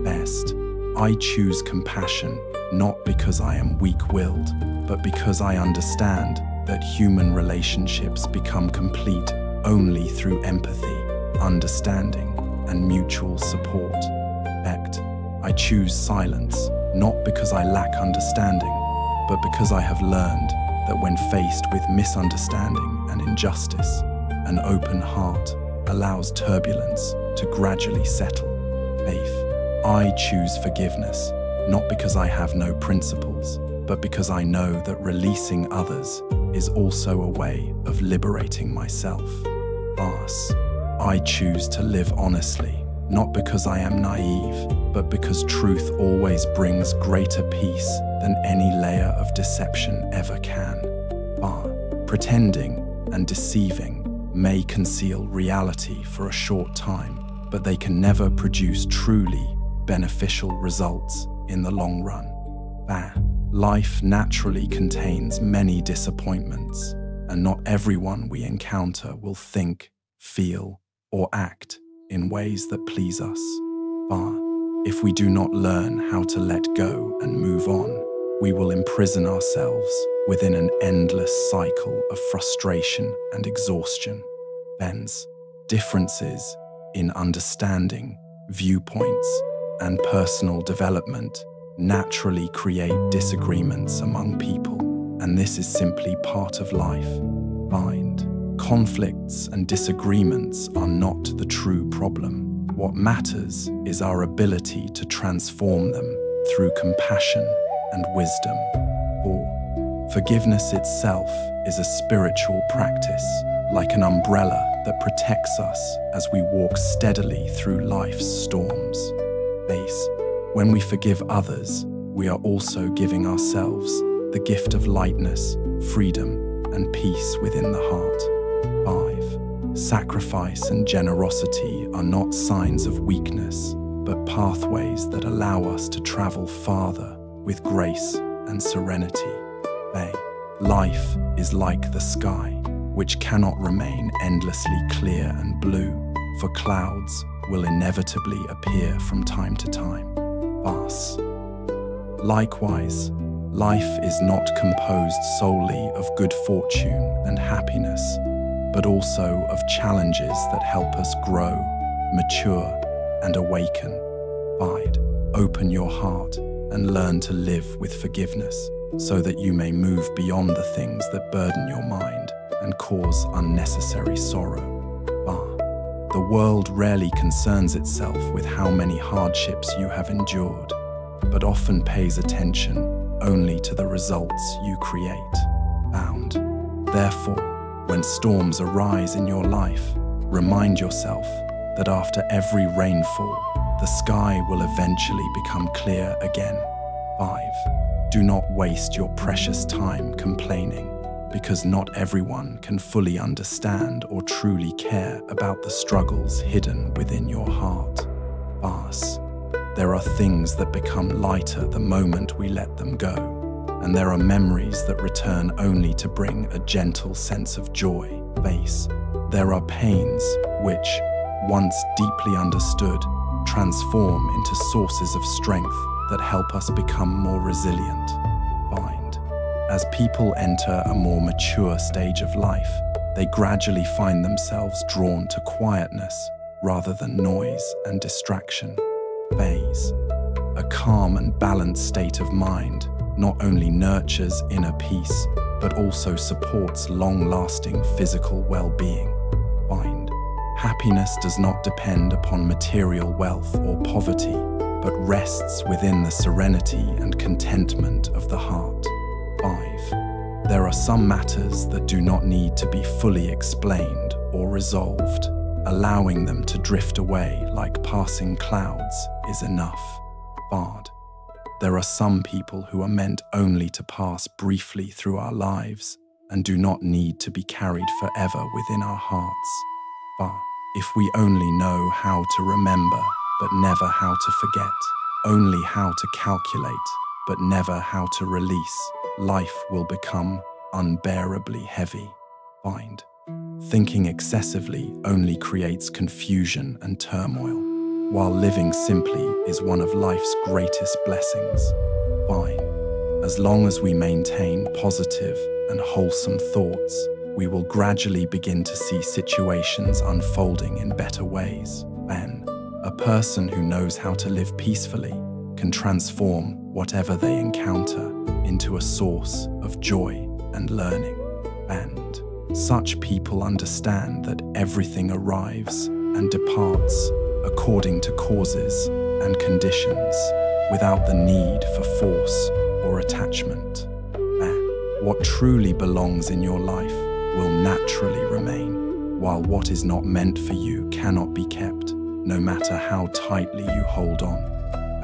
Best. I choose compassion, not because I am weak-willed, but because I understand that human relationships become complete only through empathy, understanding, and mutual support. Act. I choose silence, not because I lack understanding, but because I have learned that when faced with misunderstanding and injustice, an open heart allows turbulence to gradually settle. Faith. I choose forgiveness, not because I have no principles, but because I know that releasing others is also a way of liberating myself. Thus, I choose to live honestly, not because I am naive, but because truth always brings greater peace than any layer of deception ever can. Pretending and deceiving may conceal reality for a short time, but they can never produce truly beneficial results in the long run. Life naturally contains many disappointments, and not everyone we encounter will think, feel, or act in ways that please us. If we do not learn how to let go and move on, we will imprison ourselves within an endless cycle of frustration and exhaustion. Differences in understanding, viewpoints, and personal development naturally create disagreements among people, and this is simply part of life. Conflicts and disagreements are not the true problem. What matters is our ability to transform them through compassion and wisdom. Forgiveness itself is a spiritual practice, like an umbrella that protects us as we walk steadily through life's storms. When we forgive others, we are also giving ourselves the gift of lightness, freedom, and peace within the heart. Sacrifice and generosity are not signs of weakness, but pathways that allow us to travel farther with grace and serenity. Life is like the sky, which cannot remain endlessly clear and blue, for clouds will inevitably appear from time to time. Likewise, life is not composed solely of good fortune and happiness, but also of challenges that help us grow, mature, and awaken. Open your heart and learn to live with forgiveness, so that you may move beyond the things that burden your mind and cause unnecessary sorrow. The world rarely concerns itself with how many hardships you have endured, but often pays attention only to the results you create. Therefore, when storms arise in your life, remind yourself that after every rainfall, the sky will eventually become clear again. Do not waste your precious time complaining, because not everyone can fully understand or truly care about the struggles hidden within your heart. There are things that become lighter the moment we let them go, and there are memories that return only to bring a gentle sense of joy. There are pains which, once deeply understood, transform into sources of strength that help us become more resilient. As people enter a more mature stage of life, they gradually find themselves drawn to quietness rather than noise and distraction. A calm and balanced state of mind not only nurtures inner peace, but also supports long-lasting physical well-being. Happiness does not depend upon material wealth or poverty, but rests within the serenity and contentment of the heart. There are some matters that do not need to be fully explained or resolved. Allowing them to drift away like passing clouds is enough. There are some people who are meant only to pass briefly through our lives and do not need to be carried forever within our hearts. If we only know how to remember, but never how to forget, only how to calculate, but never how to release, life will become unbearably heavy. Thinking excessively only creates confusion and turmoil, while living simply is one of life's greatest blessings. As long as we maintain positive and wholesome thoughts, we will gradually begin to see situations unfolding in better ways. A person who knows how to live peacefully can transform whatever they encounter into a source of joy and learning. And such people understand that everything arrives and departs according to causes and conditions, without the need for force or attachment. What truly belongs in your life will naturally remain, while what is not meant for you cannot be kept, no matter how tightly you hold on.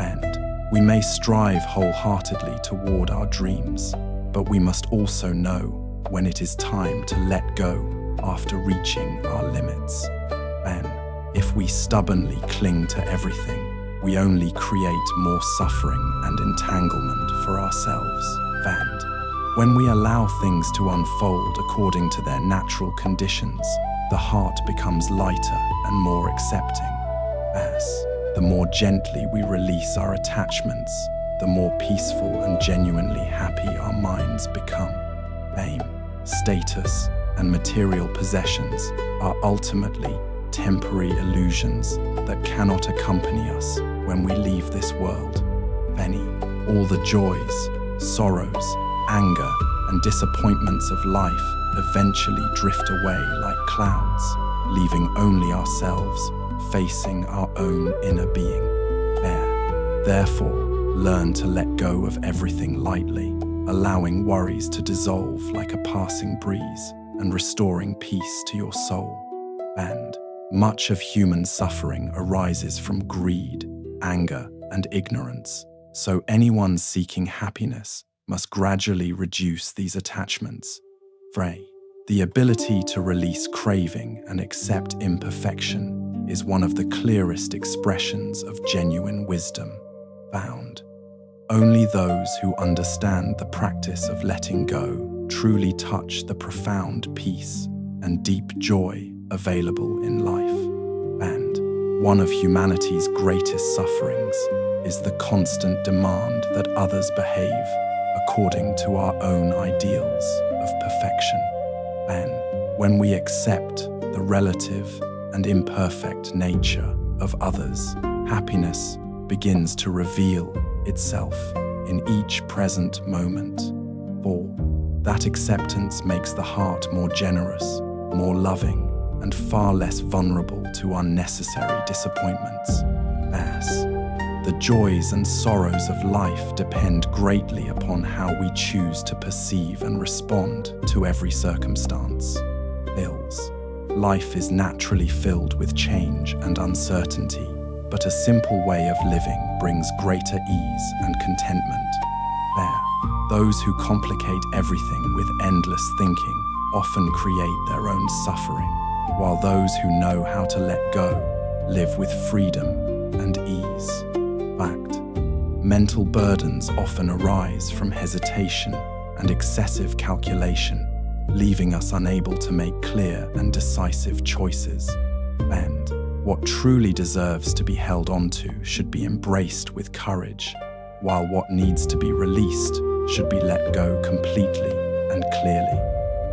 And we may strive wholeheartedly toward our dreams, but we must also know when it is time to let go after reaching our limits. And if we stubbornly cling to everything, we only create more suffering and entanglement for ourselves. And when we allow things to unfold according to their natural conditions, the heart becomes lighter and more accepting. As the more gently we release our attachments, the more peaceful and genuinely happy our minds become. Fame, status, and material possessions are ultimately temporary illusions that cannot accompany us when we leave this world. All the joys, sorrows, anger, and disappointments of life eventually drift away like clouds, leaving only ourselves facing our own inner being. Therefore, learn to let go of everything lightly, allowing worries to dissolve like a passing breeze and restoring peace to your soul. And much of human suffering arises from greed, anger, and ignorance, so anyone seeking happiness must gradually reduce these attachments. The ability to release craving and accept imperfection is one of the clearest expressions of genuine wisdom found. Only those who understand the practice of letting go truly touch the profound peace and deep joy available in life. And one of humanity's greatest sufferings is the constant demand that others behave according to our own ideals of perfection. And when we accept the relative and imperfect nature of others, happiness begins to reveal itself in each present moment. For that acceptance makes the heart more generous, more loving, and far less vulnerable to unnecessary disappointments. As the joys and sorrows of life depend greatly upon how we choose to perceive and respond to every circumstance. Life is naturally filled with change and uncertainty, but a simple way of living brings greater ease and contentment. Those who complicate everything with endless thinking often create their own suffering, while those who know how to let go live with freedom and ease. Mental burdens often arise from hesitation and excessive calculation, leaving us unable to make clear and decisive choices. And what truly deserves to be held onto should be embraced with courage, while what needs to be released should be let go completely and clearly.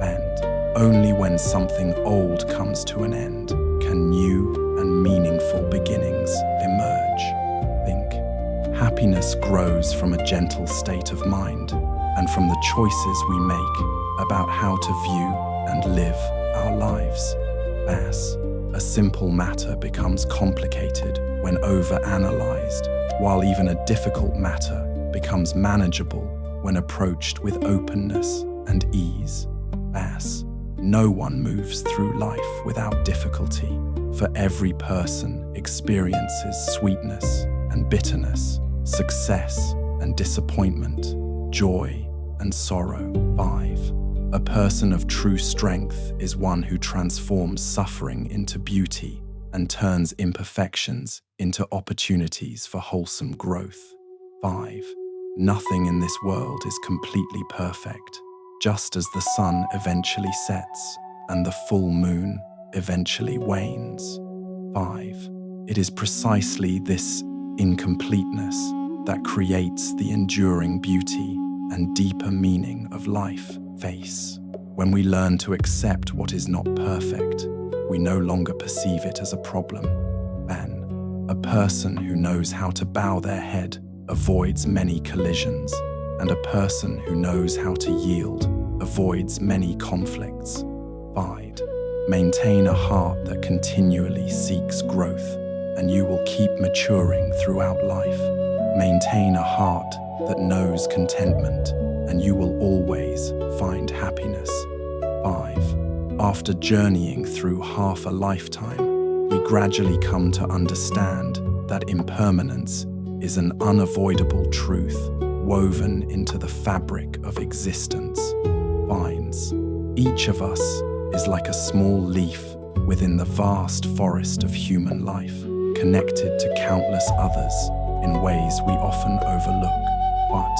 And only when something old comes to an end can new and meaningful beginnings emerge. Happiness grows from a gentle state of mind and from the choices we make about how to view and live our lives. As a simple matter becomes complicated when overanalyzed, while even a difficult matter becomes manageable when approached with openness and ease. As no one moves through life without difficulty, for every person experiences sweetness and bitterness, success and disappointment, joy and sorrow. A person of true strength is one who transforms suffering into beauty and turns imperfections into opportunities for wholesome growth. Nothing in this world is completely perfect, just as the sun eventually sets and the full moon eventually wanes. It is precisely this incompleteness that creates the enduring beauty and deeper meaning of life. When we learn to accept what is not perfect, we no longer perceive it as a problem. A person who knows how to bow their head avoids many collisions, and a person who knows how to yield avoids many conflicts. Maintain a heart that continually seeks growth, and you will keep maturing throughout life. Maintain a heart that knows contentment, and you will always find happiness. 5. After journeying through half a lifetime, we gradually come to understand that impermanence is an unavoidable truth woven into the fabric of existence. Vines. Each of us is like a small leaf within the vast forest of human life, connected to countless others in ways we often overlook. But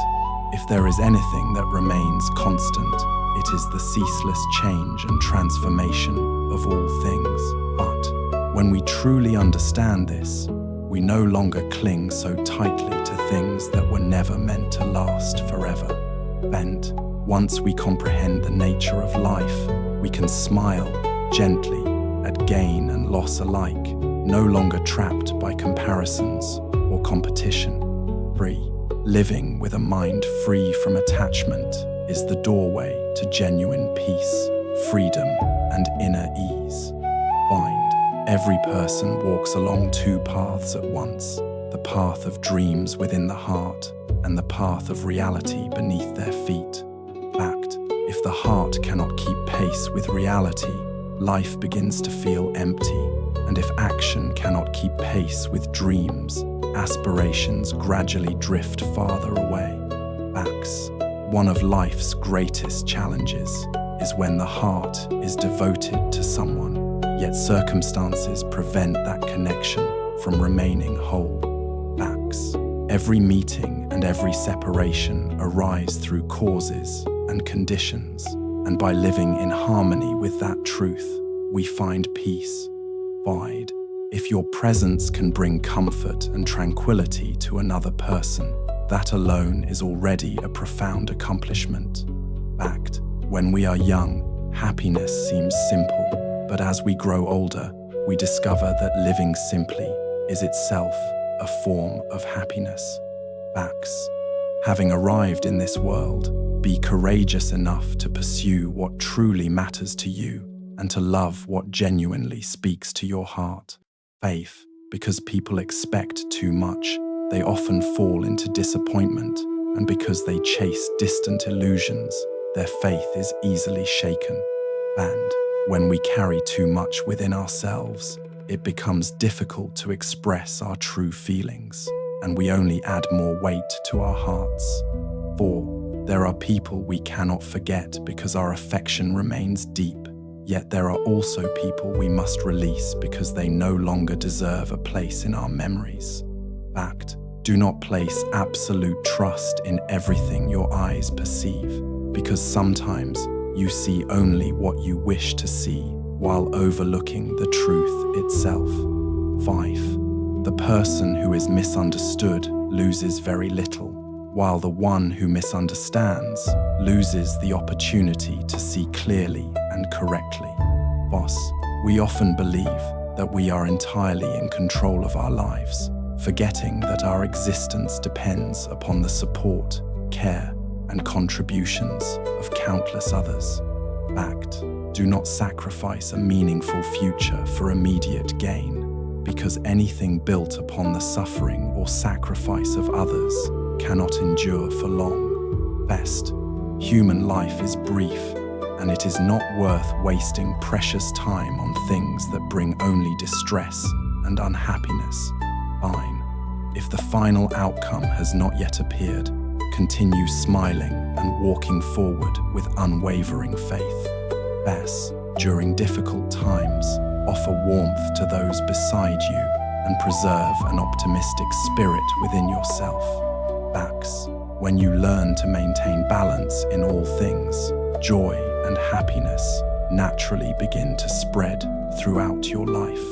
if there is anything that remains constant, it is the ceaseless change and transformation of all things. But when we truly understand this, we no longer cling so tightly to things that were never meant to last forever. Once we comprehend the nature of life, we can smile gently at gain and loss alike, no longer trapped by comparisons or competition. 3. Living with a mind free from attachment is the doorway to genuine peace, freedom, and inner ease. Every person walks along two paths at once, the path of dreams within the heart and the path of reality beneath their feet. If the heart cannot keep pace with reality, life begins to feel empty, and if action cannot keep pace with dreams, aspirations gradually drift farther away. One of life's greatest challenges is when the heart is devoted to someone, yet circumstances prevent that connection from remaining whole. Every meeting and every separation arise through causes and conditions, and by living in harmony with that truth, we find peace. If your presence can bring comfort and tranquility to another person, that alone is already a profound accomplishment. When we are young, happiness seems simple, but as we grow older, we discover that living simply is itself a form of happiness. Having arrived in this world, be courageous enough to pursue what truly matters to you and to love what genuinely speaks to your heart. Because people expect too much, they often fall into disappointment, and because they chase distant illusions, their faith is easily shaken. And when we carry too much within ourselves, it becomes difficult to express our true feelings, and we only add more weight to our hearts. There are people we cannot forget because our affection remains deep, yet there are also people we must release because they no longer deserve a place in our memories. Do not place absolute trust in everything your eyes perceive, because sometimes you see only what you wish to see while overlooking the truth itself. The person who is misunderstood loses very little, while the one who misunderstands loses the opportunity to see clearly and correctly. We often believe that we are entirely in control of our lives, forgetting that our existence depends upon the support, care, and contributions of countless others. Do not sacrifice a meaningful future for immediate gain, because anything built upon the suffering or sacrifice of others cannot endure for long. Human life is brief, and it is not worth wasting precious time on things that bring only distress and unhappiness. If the final outcome has not yet appeared, continue smiling and walking forward with unwavering faith. During difficult times, offer warmth to those beside you and preserve an optimistic spirit within yourself. When you learn to maintain balance in all things, joy and happiness naturally begin to spread throughout your life.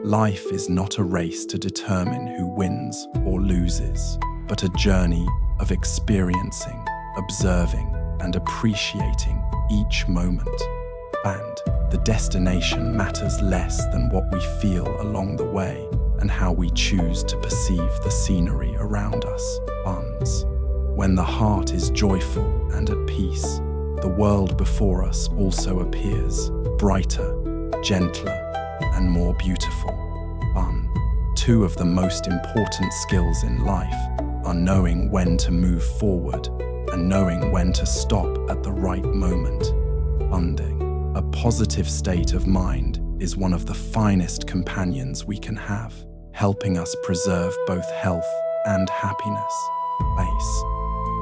Life is not a race to determine who wins or loses, but a journey of experiencing, observing, and appreciating each moment. The destination matters less than what we feel along the way and how we choose to perceive the scenery around us. When the heart is joyful and at peace, the world before us also appears brighter, gentler, and more beautiful. Two of the most important skills in life are knowing when to move forward and knowing when to stop at the right moment. Funding. A positive state of mind is one of the finest companions we can have, helping us preserve both health and happiness. Face.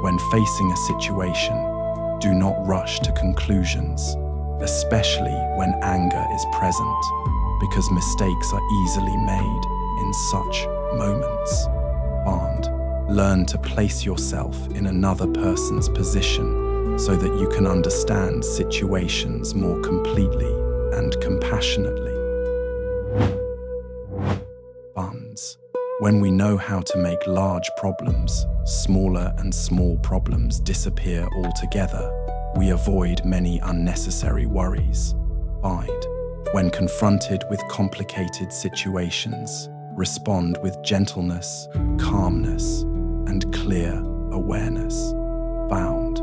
When facing a situation, do not rush to conclusions, especially when anger is present, because mistakes are easily made in such moments. Bond. Learn to place yourself in another person's position so that you can understand situations more completely and compassionately. Bonds. When we know how to make large problems, smaller and small problems disappear altogether, we avoid many unnecessary worries. Bide. When confronted with complicated situations, respond with gentleness, calmness, and clear awareness. Bound.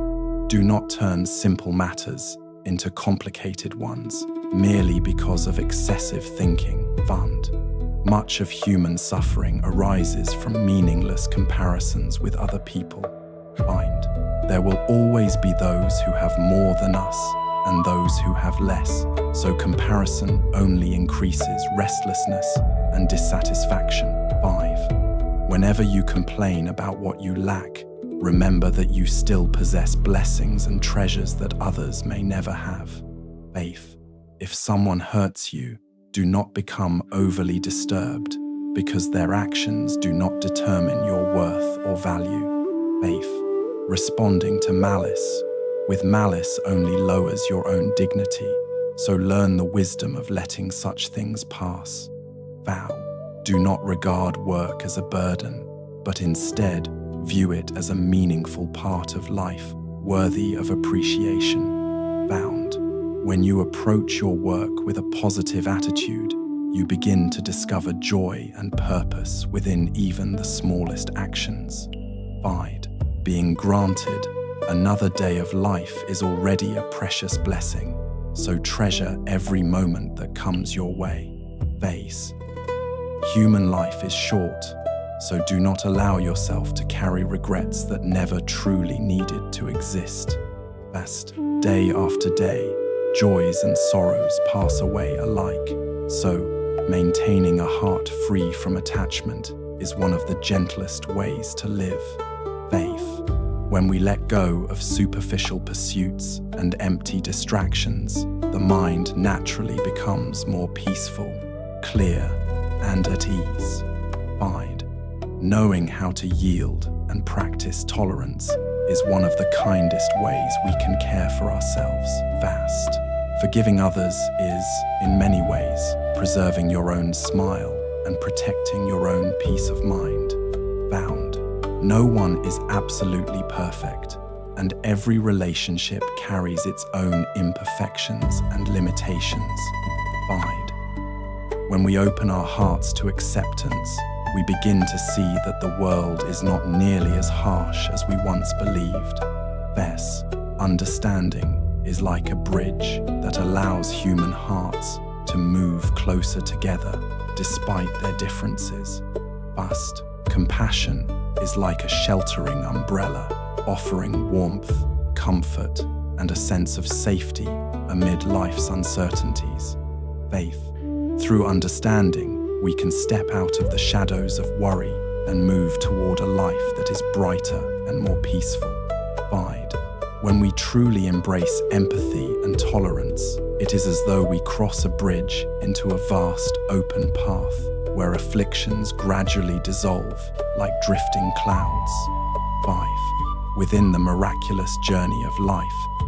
Do not turn simple matters into complicated ones merely because of excessive thinking. Fund. Much of human suffering arises from meaningless comparisons with other people. Find. There will always be those who have more than us and those who have less, so comparison only increases restlessness and dissatisfaction. 5. Whenever you complain about what you lack, remember that you still possess blessings and treasures that others may never have. Faith. If someone hurts you, do not become overly disturbed, because their actions do not determine your worth or value. Faith. Responding to malice. With malice only lowers your own dignity, so learn the wisdom of letting such things pass. Vow. Do not regard work as a burden, but instead view it as a meaningful part of life, worthy of appreciation. Bound. When you approach your work with a positive attitude, you begin to discover joy and purpose within even the smallest actions. Bide. Being granted another day of life is already a precious blessing, so treasure every moment that comes your way. Vase. Human life is short, so do not allow yourself to carry regrets that never truly needed to exist. Best. Day after day, joys and sorrows pass away alike, so maintaining a heart free from attachment is one of the gentlest ways to live. Faith. When we let go of superficial pursuits and empty distractions, the mind naturally becomes more peaceful, clear, and at ease. Bide. Knowing how to yield and practice tolerance is one of the kindest ways we can care for ourselves. Vast. Forgiving others is, in many ways, preserving your own smile and protecting your own peace of mind. Bound. No one is absolutely perfect, and every relationship carries its own imperfections and limitations. Bide. When we open our hearts to acceptance, we begin to see that the world is not nearly as harsh as we once believed. Thus, understanding is like a bridge that allows human hearts to move closer together despite their differences. Bust. Compassion is like a sheltering umbrella, offering warmth, comfort, and a sense of safety amid life's uncertainties. Faith. Through understanding, we can step out of the shadows of worry and move toward a life that is brighter and more peaceful. Bide. When we truly embrace empathy and tolerance, it is as though we cross a bridge into a vast open path where afflictions gradually dissolve like drifting clouds. 5. Within the miraculous journey of life,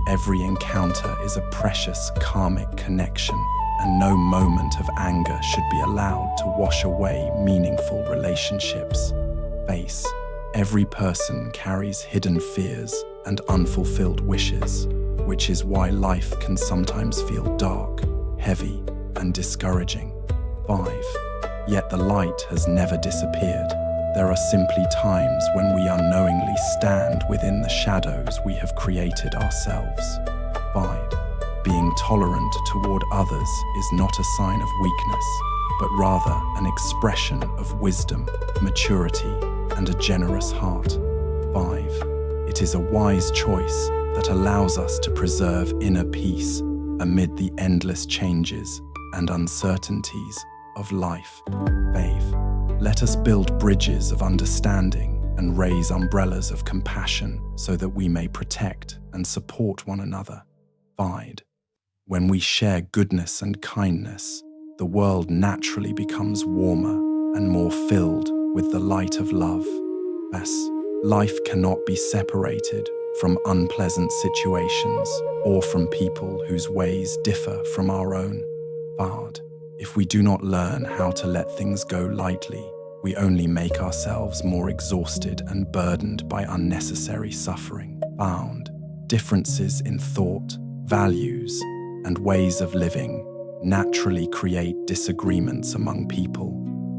every encounter is a precious karmic connection, and no moment of anger should be allowed to wash away meaningful relationships. Face. Every person carries hidden fears and unfulfilled wishes, which is why life can sometimes feel dark, heavy, and discouraging. 5. Yet the light has never disappeared. There are simply times when we unknowingly stand within the shadows we have created ourselves. Bide. Being tolerant toward others is not a sign of weakness, but rather an expression of wisdom, maturity, and a generous heart. 5. It is a wise choice that allows us to preserve inner peace amid the endless changes and uncertainties of life. 5. Let us build bridges of understanding and raise umbrellas of compassion so that we may protect and support one another. 5. When we share goodness and kindness, the world naturally becomes warmer and more filled with the light of love. Thus, life cannot be separated from unpleasant situations or from people whose ways differ from our own. 5. If we do not learn how to let things go lightly, we only make ourselves more exhausted and burdened by unnecessary suffering. 5. Differences in thought, values, and ways of living naturally create disagreements among people,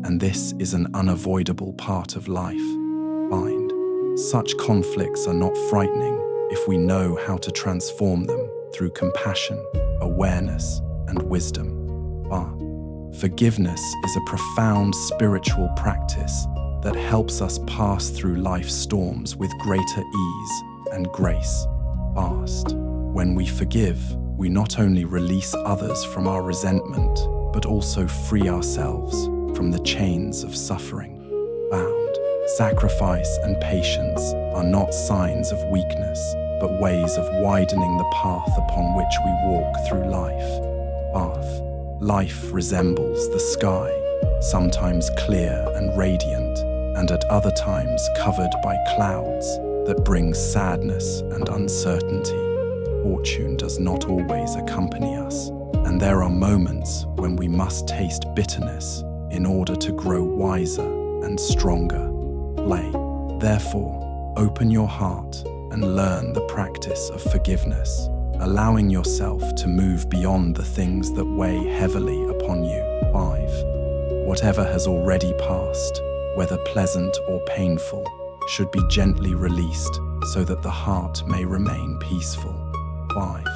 and this is an unavoidable part of life. 5. Such conflicts are not frightening if we know how to transform them through compassion, awareness, and wisdom. 5. Forgiveness is a profound spiritual practice that helps us pass through life's storms with greater ease and grace. 5. When we forgive, we not only release others from our resentment, but also free ourselves from the chains of suffering. 5. Sacrifice and patience are not signs of weakness, but ways of widening the path upon which we walk through life. 5. Life resembles the sky, sometimes clear and radiant, and at other times covered by clouds that bring sadness and uncertainty. Fortune does not always accompany us, and there are moments when we must taste bitterness in order to grow wiser and stronger. Therefore, open your heart and learn the practice of forgiveness, allowing yourself to move beyond the things that weigh heavily upon you. 5. Whatever has already passed, whether pleasant or painful, should be gently released so that the heart may remain peaceful. 5.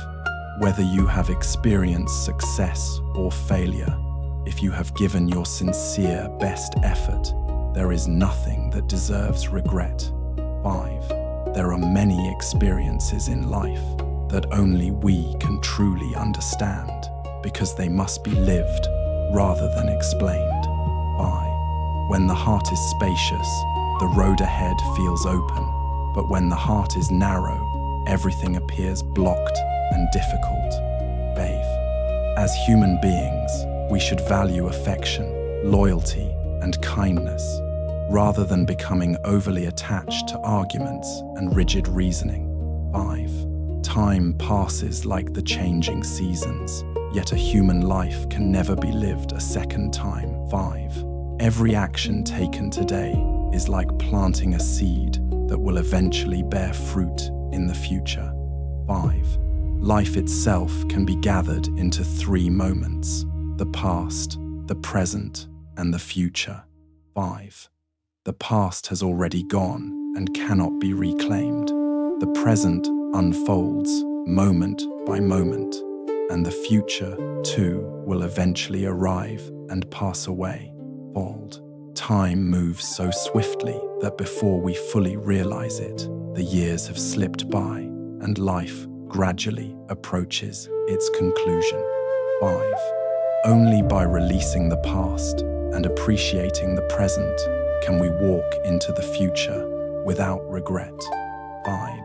Whether you have experienced success or failure, if you have given your sincere best effort, there is nothing that deserves regret. 5. There are many experiences in life that only we can truly understand because they must be lived rather than explained. 5. When the heart is spacious, the road ahead feels open, but when the heart is narrow, everything appears blocked and difficult. 5. As human beings, we should value affection, loyalty, and kindness, rather than becoming overly attached to arguments and rigid reasoning. 5. Time passes like the changing seasons, yet a human life can never be lived a second time. 5. Every action taken today is like planting a seed that will eventually bear fruit in the future. 5. Life itself can be gathered into 3 moments: the past, the present, and the future. 5. The past has already gone and cannot be reclaimed. The present unfolds moment by moment, and the future, too, will eventually arrive and pass away. Time moves so swiftly that before we fully realize it, the years have slipped by and life gradually approaches its conclusion. 5. Only by releasing the past and appreciating the present can we walk into the future without regret. 5.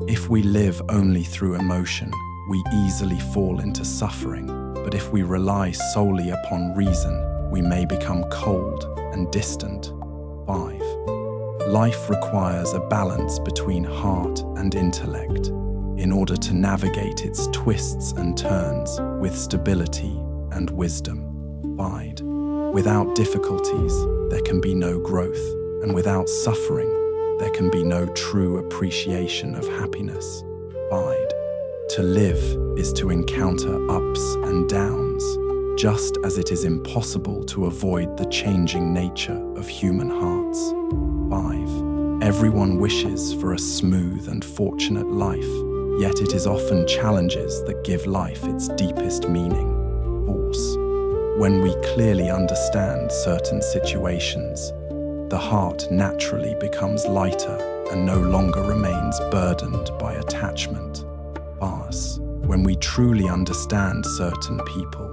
If we live only through emotion, we easily fall into suffering, but if we rely solely upon reason, we may become cold and distant. 5. Life requires a balance between heart and intellect in order to navigate its twists and turns with stability and wisdom. 5. Without difficulties, there can be no growth, and without suffering, there can be no true appreciation of happiness. 5. To live is to encounter ups and downs, just as it is impossible to avoid the changing nature of human hearts. 5. Everyone wishes for a smooth and fortunate life, yet it is often challenges that give life its deepest meaning. When we clearly understand certain situations, the heart naturally becomes lighter and no longer remains burdened by attachment. Bias. When we truly understand certain people,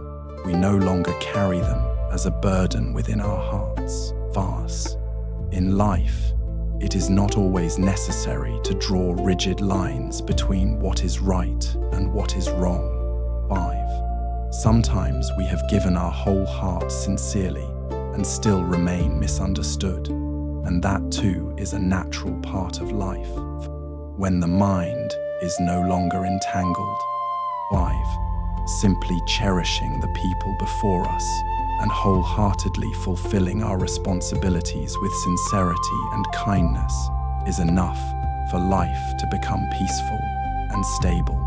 we no longer carry them as a burden within our hearts. Bias. In life, it is not always necessary to draw rigid lines between what is right and what is wrong. 5. Sometimes we have given our whole heart sincerely and still remain misunderstood, and that too is a natural part of life. When the mind is no longer entangled. 5. Simply cherishing the people before us and wholeheartedly fulfilling our responsibilities with sincerity and kindness is enough for life to become peaceful and stable.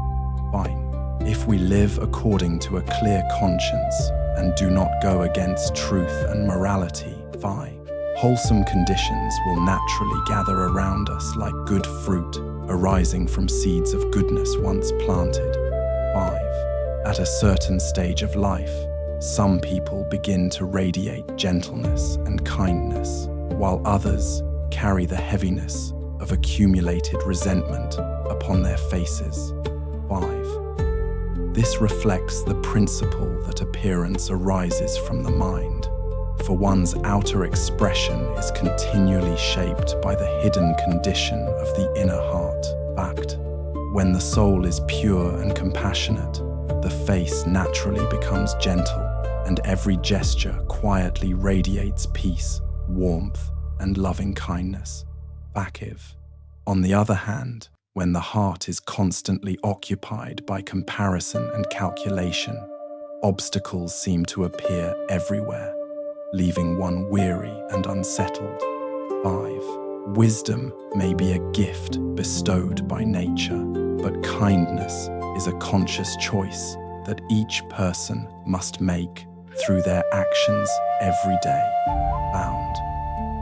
5. If we live according to a clear conscience and do not go against truth and morality. 5. Wholesome conditions will naturally gather around us like good fruit arising from seeds of goodness once planted. 5. At a certain stage of life, some people begin to radiate gentleness and kindness, while others carry the heaviness of accumulated resentment upon their faces. 5. This reflects the principle that appearance arises from the mind, for one's outer expression is continually shaped by the hidden condition of the inner heart. Fact. When the soul is pure and compassionate, the face naturally becomes gentle, and every gesture quietly radiates peace, warmth, and loving kindness. Vakiv. On the other hand, when the heart is constantly occupied by comparison and calculation, obstacles seem to appear everywhere, leaving one weary and unsettled. 5. Wisdom may be a gift bestowed by nature, but kindness is a conscious choice that each person must make through their actions every day. Bound.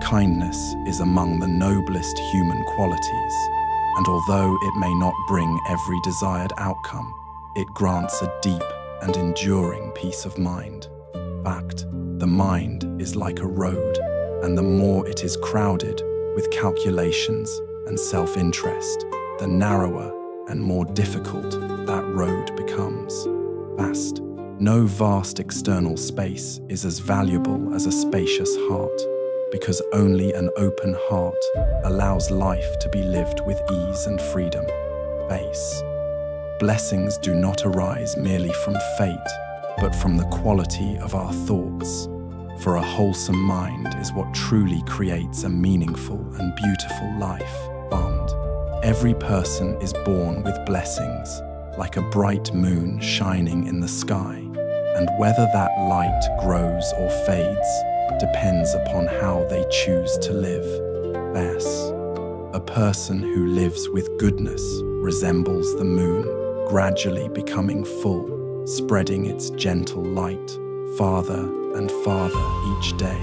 Kindness is among the noblest human qualities, and although it may not bring every desired outcome, it grants a deep and enduring peace of mind. Fact. The mind is like a road, and the more it is crowded with calculations and self-interest, the narrower and more difficult that road becomes. Vast. No vast external space is as valuable as a spacious heart, because only an open heart allows life to be lived with ease and freedom. Base. Blessings do not arise merely from fate, but from the quality of our thoughts. For a wholesome mind is what truly creates a meaningful and beautiful life. Bond. Every person is born with blessings, like a bright moon shining in the sky, and whether that light grows or fades depends upon how they choose to live. Bess. A person who lives with goodness resembles the moon, gradually becoming full, spreading its gentle light farther and farther each day.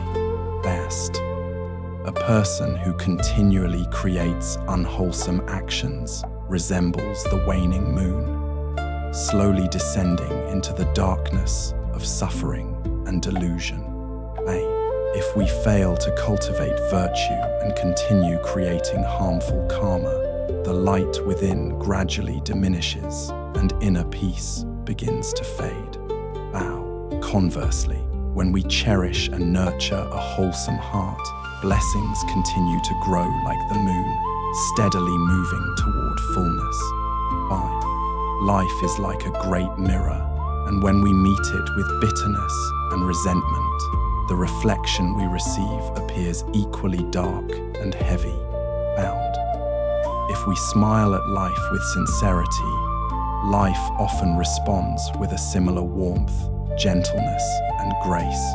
Best. A person who continually creates unwholesome actions resembles the waning moon, slowly descending into the darkness of suffering and delusion. If we fail to cultivate virtue and continue creating harmful karma, the light within gradually diminishes and inner peace begins to fade. Conversely, when we cherish and nurture a wholesome heart, blessings continue to grow like the moon, steadily moving toward fullness. Life is like a great mirror, and when we meet it with bitterness and resentment, the reflection we receive appears equally dark and heavy. If we smile at life with sincerity, life often responds with a similar warmth, gentleness, and grace.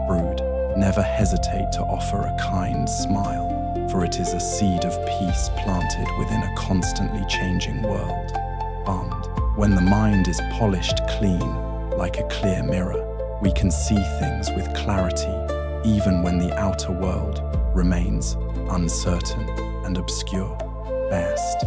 Brood. Never hesitate to offer a kind smile, for it is a seed of peace planted within a constantly changing world. Bond. When the mind is polished clean, like a clear mirror, we can see things with clarity, even when the outer world remains uncertain and obscure. Best.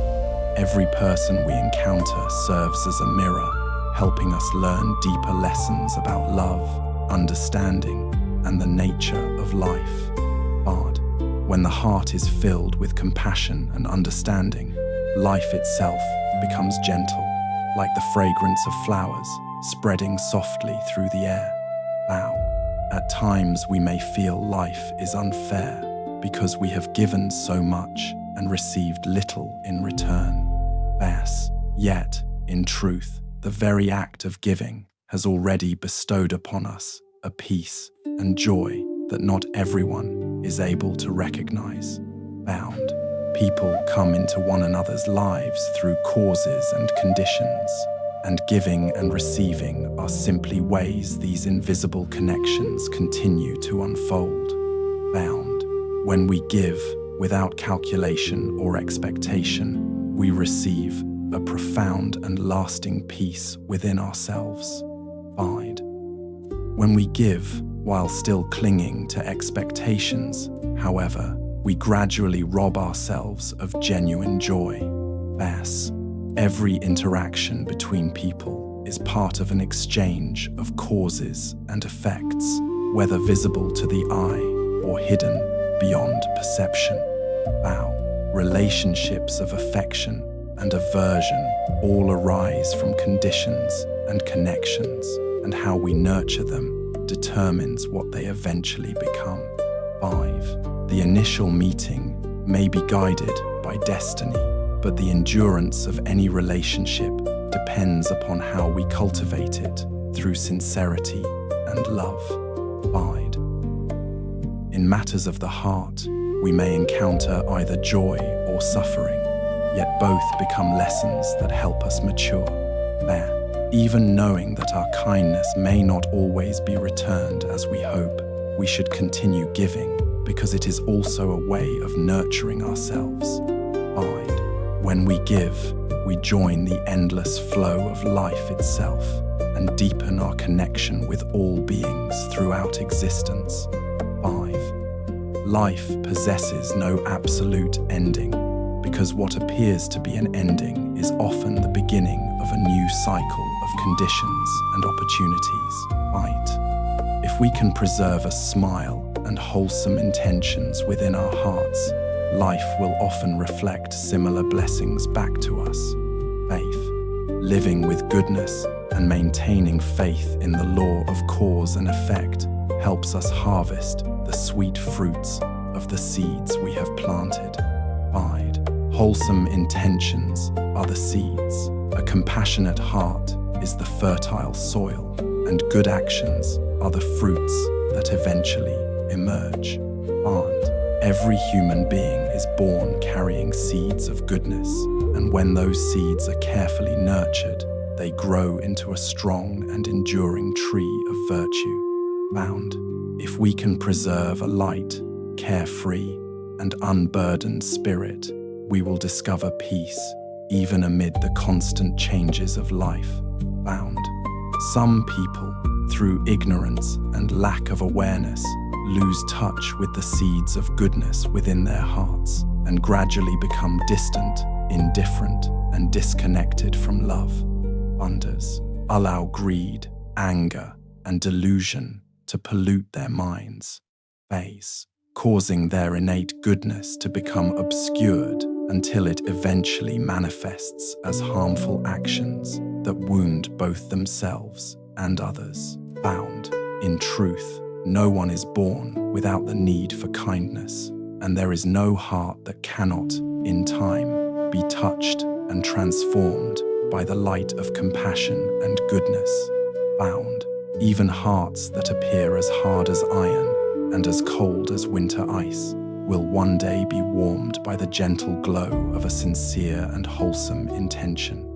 Every person we encounter serves as a mirror, helping us learn deeper lessons about love, understanding, and the nature of life. Bard. When the heart is filled with compassion and understanding, life itself becomes gentle, like the fragrance of flowers spreading softly through the air. Now, at times we may feel life is unfair because we have given so much and received little in return. Yet, in truth, the very act of giving has already bestowed upon us a peace and joy that not everyone is able to recognize. People come into one another's lives through causes and conditions, and giving and receiving are simply ways these invisible connections continue to unfold. When we give without calculation or expectation, we receive a profound and lasting peace within ourselves. When we give while still clinging to expectations, however, we gradually rob ourselves of genuine joy. Every interaction between people is part of an exchange of causes and effects, whether visible to the eye or hidden beyond perception. Relationships of affection and aversion all arise from conditions and connections, and how we nurture them determines what they eventually become. The initial meeting may be guided by destiny, but the endurance of any relationship depends upon how we cultivate it through sincerity and love. In matters of the heart, we may encounter either joy or suffering, yet both become lessons that help us mature. Even knowing that our kindness may not always be returned as we hope, we should continue giving because it is also a way of nurturing ourselves. When we give, we join the endless flow of life itself and deepen our connection with all beings throughout existence. Life possesses no absolute ending, because what appears to be an ending is often the beginning of a new cycle of conditions and opportunities. If we can preserve a smile and wholesome intentions within our hearts, life will often reflect similar blessings back to us. Living with goodness and maintaining faith in the law of cause and effect helps us harvest the sweet fruits of the seeds we have planted. Wholesome intentions are the seeds. A compassionate heart is the fertile soil, and good actions are the fruits that eventually emerge. Every human being is born carrying seeds of goodness, and when those seeds are carefully nurtured, they grow into a strong and enduring tree of virtue. If we can preserve a light, carefree, and unburdened spirit, we will discover peace even amid the constant changes of life. Some people, through ignorance and lack of awareness, lose touch with the seeds of goodness within their hearts and gradually become distant, indifferent, and disconnected from love. Others allow greed, anger, and delusion to pollute their minds, causing their innate goodness to become obscured until it eventually manifests as harmful actions that wound both themselves and others. In truth, no one is born without the need for kindness, and there is no heart that cannot, in time, be touched and transformed by the light of compassion and goodness. Even hearts that appear as hard as iron and as cold as winter ice will one day be warmed by the gentle glow of a sincere and wholesome intention.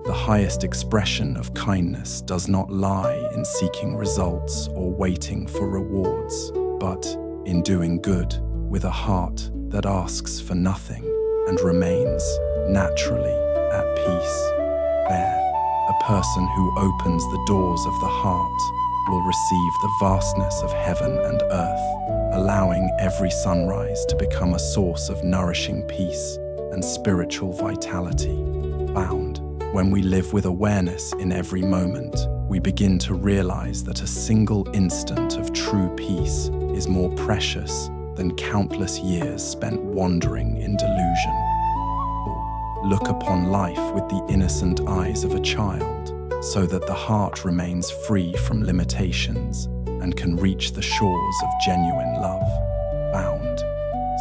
The highest expression of kindness does not lie in seeking results or waiting for rewards, but in doing good with a heart that asks for nothing and remains naturally at peace. A person who opens the doors of the heart will receive the vastness of heaven and earth, allowing every sunrise to become a source of nourishing peace and spiritual vitality. When we live with awareness in every moment, we begin to realize that a single instant of true peace is more precious than countless years spent wandering in delusion. Look upon life with the innocent eyes of a child, so that the heart remains free from limitations and can reach the shores of genuine love. Bound.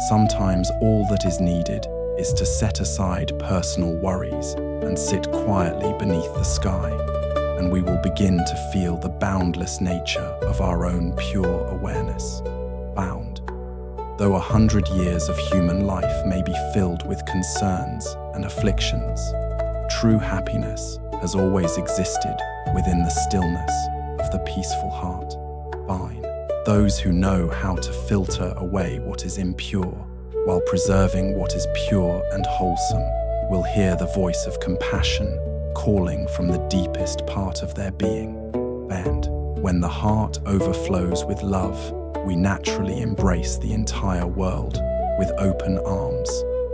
Sometimes all that is needed is to set aside personal worries and sit quietly beneath the sky, and we will begin to feel the boundless nature of our own pure awareness. Bound. Though 100 years of human life may be filled with concerns and afflictions, true happiness has always existed within the stillness of the peaceful heart. Fine. Those who know how to filter away what is impure while preserving what is pure and wholesome will hear the voice of compassion calling from the deepest part of their being. And when the heart overflows with love, we naturally embrace the entire world with open arms,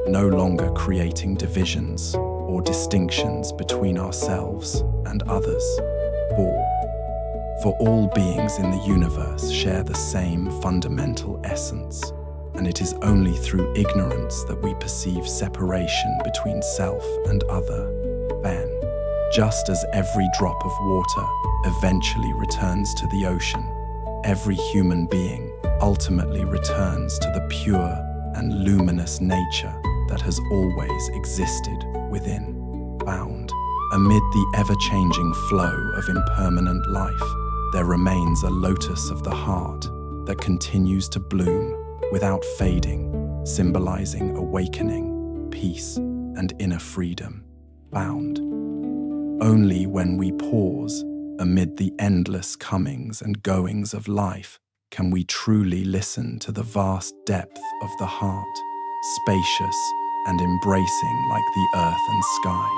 no longer creating divisions or distinctions between ourselves and others. For all beings in the universe share the same fundamental essence, and it is only through ignorance that we perceive separation between self and other. Ben. Just as every drop of water eventually returns to the ocean, every human being ultimately returns to the pure and luminous nature that has always existed within. Bound. Amid the ever-changing flow of impermanent life, there remains a lotus of the heart that continues to bloom without fading, symbolizing awakening, peace, and inner freedom. Bound. Only when we pause amid the endless comings and goings of life can we truly listen to the vast depth of the heart, spacious and embracing like the earth and sky.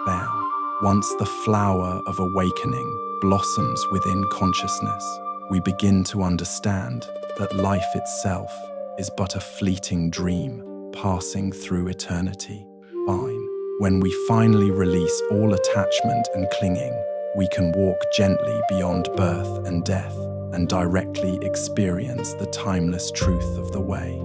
Now, once the flower of awakening blossoms within consciousness, we begin to understand that life itself is but a fleeting dream passing through eternity. Fine. When we finally release all attachment and clinging, we can walk gently beyond birth and death and directly experience the timeless truth of the way.